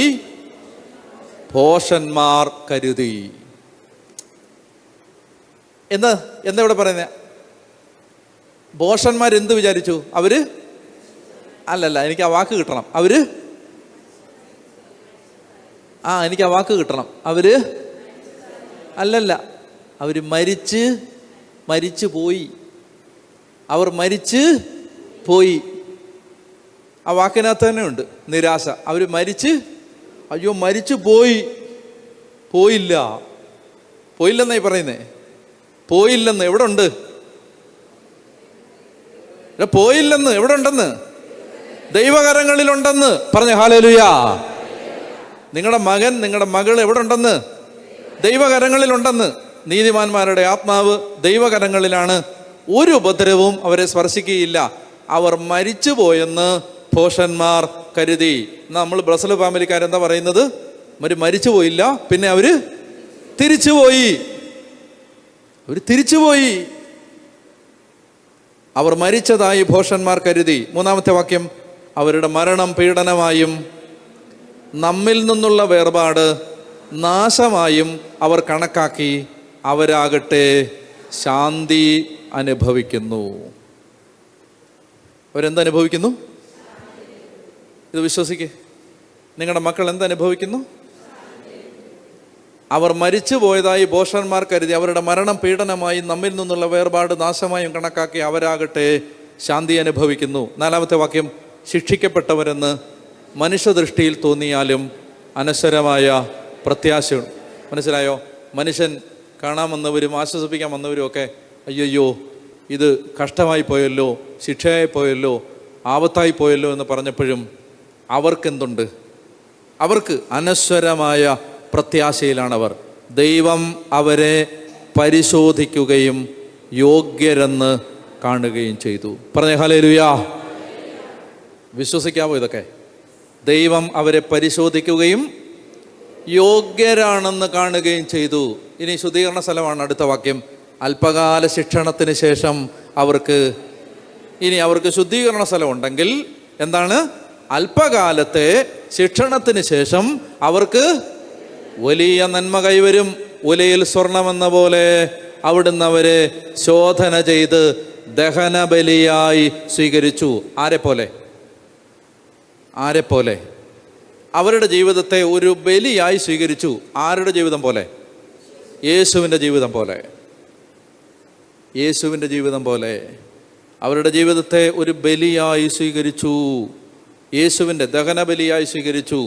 ഭോഷന്മാർ കരുതി. എന്താ ഇവിടെ പറയുന്നത്? ഭോഷന്മാരെന്ത് വിചാരിച്ചു? അവര് അല്ലല്ല, എനിക്ക് ആ വാക്ക് കിട്ടണം. എനിക്ക് ആ വാക്ക് കിട്ടണം. അല്ലല്ല, അവര് മരിച്ചു പോയി. അവർ മരിച്ചു പോയി. ആ വാക്കിനകത്ത് തന്നെ ഉണ്ട് നിരാശ. അവർ മരിച്ചു പോയില്ലെന്നായി പറയുന്നേ. പോയില്ലെന്ന് എവിടെ ഉണ്ട്? പോയില്ലെന്ന് എവിടെ ഉണ്ടെന്ന്? ദൈവകരങ്ങളിലുണ്ടെന്ന്. പറഞ്ഞ ഹല്ലേലൂയ. നിങ്ങളുടെ മകൻ, നിങ്ങളുടെ മകൾ എവിടെ ഉണ്ടെന്ന്? ദൈവകരങ്ങളിലുണ്ടെന്ന്. നീതിമാന്മാരുടെ ആത്മാവ് ദൈവകരങ്ങളിലാണ്. ഒരു ഉപദ്രവവും അവരെ സ്പർശിക്കുകയില്ല, അവർ മരിച്ചു പോയെന്ന് ഭോഷന്മാർ കരുതി. നമ്മൾ ബ്രസൽ ഫാമിലിക്കാരെന്താ പറയുന്നത്? അവർ മരിച്ചു പോയില്ല, പിന്നെ അവർ തിരിച്ചുപോയി. അവർ മരിച്ചതായി ഭോഷന്മാർ കരുതി. മൂന്നാമത്തെ വാക്യം, അവരുടെ മരണം പീഡനമായും നമ്മിൽ നിന്നുള്ള വേർപാട് നാശമായും അവർ കണക്കാക്കി, അവരാകട്ടെ ശാന്തി അനുഭവിക്കുന്നു. അവരെന്തനുഭവിക്കുന്നു? ഇത് വിശ്വസിക്കേ. നിങ്ങളുടെ മക്കൾ എന്തനുഭവിക്കുന്നു? അവർ മരിച്ചു പോയതായി ഭോഷന്മാർ കരുതി അവരുടെ മരണം പീഡനമായി നമ്മിൽ നിന്നുള്ള വേർപാട് നാശമായും കണക്കാക്കി അവരാകട്ടെ ശാന്തി അനുഭവിക്കുന്നു. 4-ാമത്തെ വാക്യം, ശിക്ഷിക്കപ്പെട്ടവരെന്ന് മനുഷ്യദൃഷ്ടിയിൽ തോന്നിയാലും അനശ്വരമായ പ്രത്യാശ. മനസ്സിലായോ? മനുഷ്യൻ കാണാൻ വന്നവരും ആശ്വസിപ്പിക്കാൻ വന്നവരും ഒക്കെ അയ്യോ ഇത് കഷ്ടമായി പോയല്ലോ, ശിക്ഷയായി പോയല്ലോ, ആപത്തായി പോയല്ലോ എന്ന് പറഞ്ഞപ്പോഴും അവർക്കെന്തുണ്ട്? അവർക്ക് അനശ്വരമായ പ്രത്യാശയിലാണവർ. ദൈവം അവരെ പരിശോധിക്കുകയും യോഗ്യരെന്ന് കാണുകയും ചെയ്തു. പറഞ്ഞേ ഹല്ലേലൂയാ. വിശ്വസിക്കാവോ ഇതൊക്കെ? ദൈവം അവരെ പരിശോധിക്കുകയും യോഗ്യരാണെന്ന് കാണുകയും ചെയ്തു. ഇനി ശുദ്ധീകരണ സ്ഥലമാണ് അടുത്ത വാക്യം. അല്പകാല ശിക്ഷണത്തിന് ശേഷം അവർക്ക് ശുദ്ധീകരണ സ്ഥലം ഉണ്ടെങ്കിൽ എന്താണ്? അല്പകാലത്തെ ശിക്ഷണത്തിന് ശേഷം അവർക്ക് വലിയ നന്മ കൈവരും. ഉലയിൽ സ്വർണമെന്ന പോലെ അവിടുന്ന് അവരെ ശോധന ചെയ്ത് ദഹനബലിയായി സ്വീകരിച്ചു. ആരെ പോലെ? അവരുടെ ജീവിതത്തെ ഒരു ബലിയായി സ്വീകരിച്ചു. ആരുടെ ജീവിതം പോലെ? യേശുവിൻ്റെ ജീവിതം പോലെ. യേശുവിൻ്റെ ജീവിതം പോലെ അവരുടെ ജീവിതത്തെ ഒരു ബലിയായി സ്വീകരിച്ചു. യേശുവിൻ്റെ ദഹനബലിയായി സ്വീകരിച്ചു.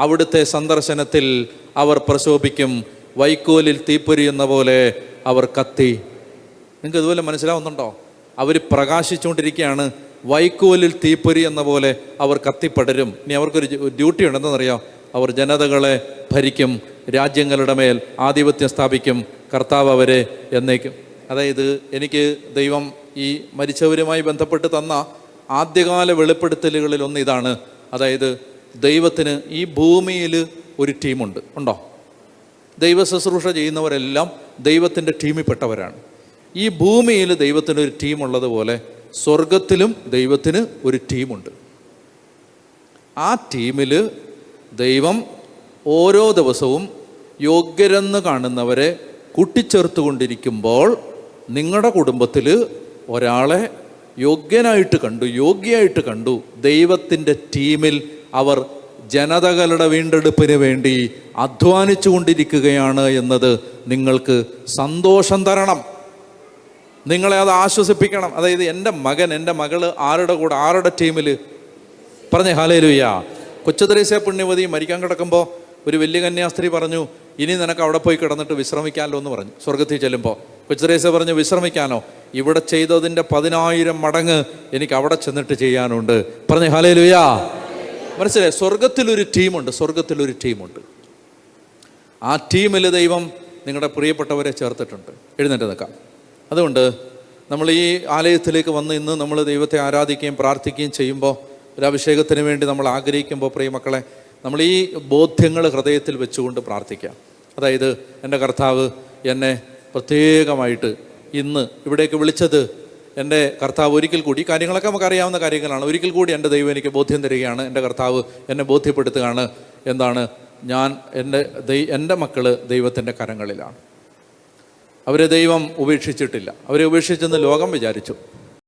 അവിടുത്തെ സന്ദർശനത്തിൽ അവർ പ്രശോഭിക്കും, വൈക്കോലിൽ തീപ്പൊരിയുന്ന പോലെ അവർ കത്തി. നിങ്ങൾക്ക് ഇതുപോലെ മനസ്സിലാവുന്നുണ്ടോ? അവർ പ്രകാശിച്ചുകൊണ്ടിരിക്കുകയാണ്. വൈക്കോലിൽ തീപ്പൊരി എന്ന പോലെ അവർ കത്തിപ്പടരും. ഇനി അവർക്കൊരു ഡ്യൂട്ടി ഉണ്ടെന്നറിയാം. അവർ ജനതകളെ ഭരിക്കും, രാജ്യങ്ങളുടെ മേൽ ആധിപത്യം സ്ഥാപിക്കും. കർത്താവ് അവരെ എന്നേക്കും. അതായത് എനിക്ക് ദൈവം ഈ മരിച്ചവരുമായി ബന്ധപ്പെട്ട് തന്ന ആദ്യകാല വെളിപ്പെടുത്തലുകളിൽ ഒന്ന് ഇതാണ്. അതായത് ദൈവത്തിന് ഈ ഭൂമിയിൽ ഒരു ടീമുണ്ട്. ഉണ്ടോ? ദൈവ ശുശ്രൂഷ ചെയ്യുന്നവരെല്ലാം ദൈവത്തിൻ്റെ ടീമിൽപ്പെട്ടവരാണ്. ഈ ഭൂമിയിൽ ദൈവത്തിന് ഒരു ടീമുള്ളതുപോലെ സ്വർഗത്തിലും ദൈവത്തിന് ഒരു ടീമുണ്ട്. ആ ടീമിൽ ദൈവം ഓരോ ദിവസവും യോഗ്യരെന്ന് കാണുന്നവരെ കൂട്ടിച്ചേർത്തുകൊണ്ടിരിക്കുമ്പോൾ നിങ്ങളുടെ കുടുംബത്തിൽ ഒരാളെ യോഗ്യയായിട്ട് കണ്ടു. ദൈവത്തിൻ്റെ ടീമിൽ അവർ ജനതകളുടെ വീണ്ടെടുപ്പിന് വേണ്ടി അധ്വാനിച്ചു കൊണ്ടിരിക്കുകയാണ് എന്നത് നിങ്ങൾക്ക് സന്തോഷം തരണം. നിങ്ങളെ അത് ആശ്വസിപ്പിക്കണം. അതായത് എൻ്റെ മകൻ, എൻ്റെ മകള് ആരുടെ കൂടെ, ആരുടെ ടീമിൽ? പറഞ്ഞേ ഹല്ലേലൂയ. കൊച്ചുത്രേസ്യ പുണ്യവതി മരിക്കാൻ കിടക്കുമ്പോൾ ഒരു വലിയ കന്യാസ്ത്രീ പറഞ്ഞു, ഇനി നിനക്ക് അവിടെ പോയി കിടന്നിട്ട് വിശ്രമിക്കാമല്ലോ എന്ന് പറഞ്ഞു. സ്വർഗത്തിൽ ചെല്ലുമ്പോൾ കൊച്ചുത്രേസ്യ പറഞ്ഞു, വിശ്രമിക്കാനോ? ഇവിടെ ചെയ്തതിൻ്റെ 10,000 മടങ്ങ് എനിക്ക് അവിടെ ചെന്നിട്ട് ചെയ്യാനുണ്ട്. പറഞ്ഞേ ഹല്ലേലൂയ. മനസ്സിലായി? സ്വർഗത്തിലൊരു ടീമുണ്ട്. ആ ടീമിൽ ദൈവം നിങ്ങളുടെ പ്രിയപ്പെട്ടവരെ ചേർത്തിട്ടുണ്ട്. എഴുന്നേറ്റ് നിൽക്കാം. അതുകൊണ്ട് നമ്മൾ ഈ ആലയത്തിലേക്ക് വന്ന് ഇന്ന് നമ്മൾ ദൈവത്തെ ആരാധിക്കുകയും പ്രാർത്ഥിക്കുകയും ചെയ്യുമ്പോൾ, ഒരു അഭിഷേകത്തിന് വേണ്ടി നമ്മൾ ആഗ്രഹിക്കുമ്പോൾ, പ്രിയമക്കളെ, നമ്മൾ ഈ ബോധ്യങ്ങൾ ഹൃദയത്തിൽ വെച്ചുകൊണ്ട് പ്രാർത്ഥിക്കാം. അതായത് എൻ്റെ കർത്താവ് എന്നെ പ്രത്യേകമായിട്ട് ഇന്ന് ഇവിടേക്ക് വിളിച്ചത്, എൻ്റെ കർത്താവ് ഒരിക്കൽ കൂടി, ഈ കാര്യങ്ങളൊക്കെ നമുക്കറിയാവുന്ന കാര്യങ്ങളാണ്, ഒരിക്കൽ കൂടി എൻ്റെ ദൈവം എനിക്ക് ബോധ്യം തരികയാണ്. എൻ്റെ കർത്താവ് എന്നെ ബോധ്യപ്പെടുത്തുകയാണ്. എന്താണ്? എൻ്റെ മക്കൾ ദൈവത്തിൻ്റെ കരങ്ങളിലാണ്. അവരെ ദൈവം ഉപേക്ഷിച്ചിട്ടില്ല. അവരെ ഉപേക്ഷിച്ചെന്ന് ലോകം വിചാരിച്ചു.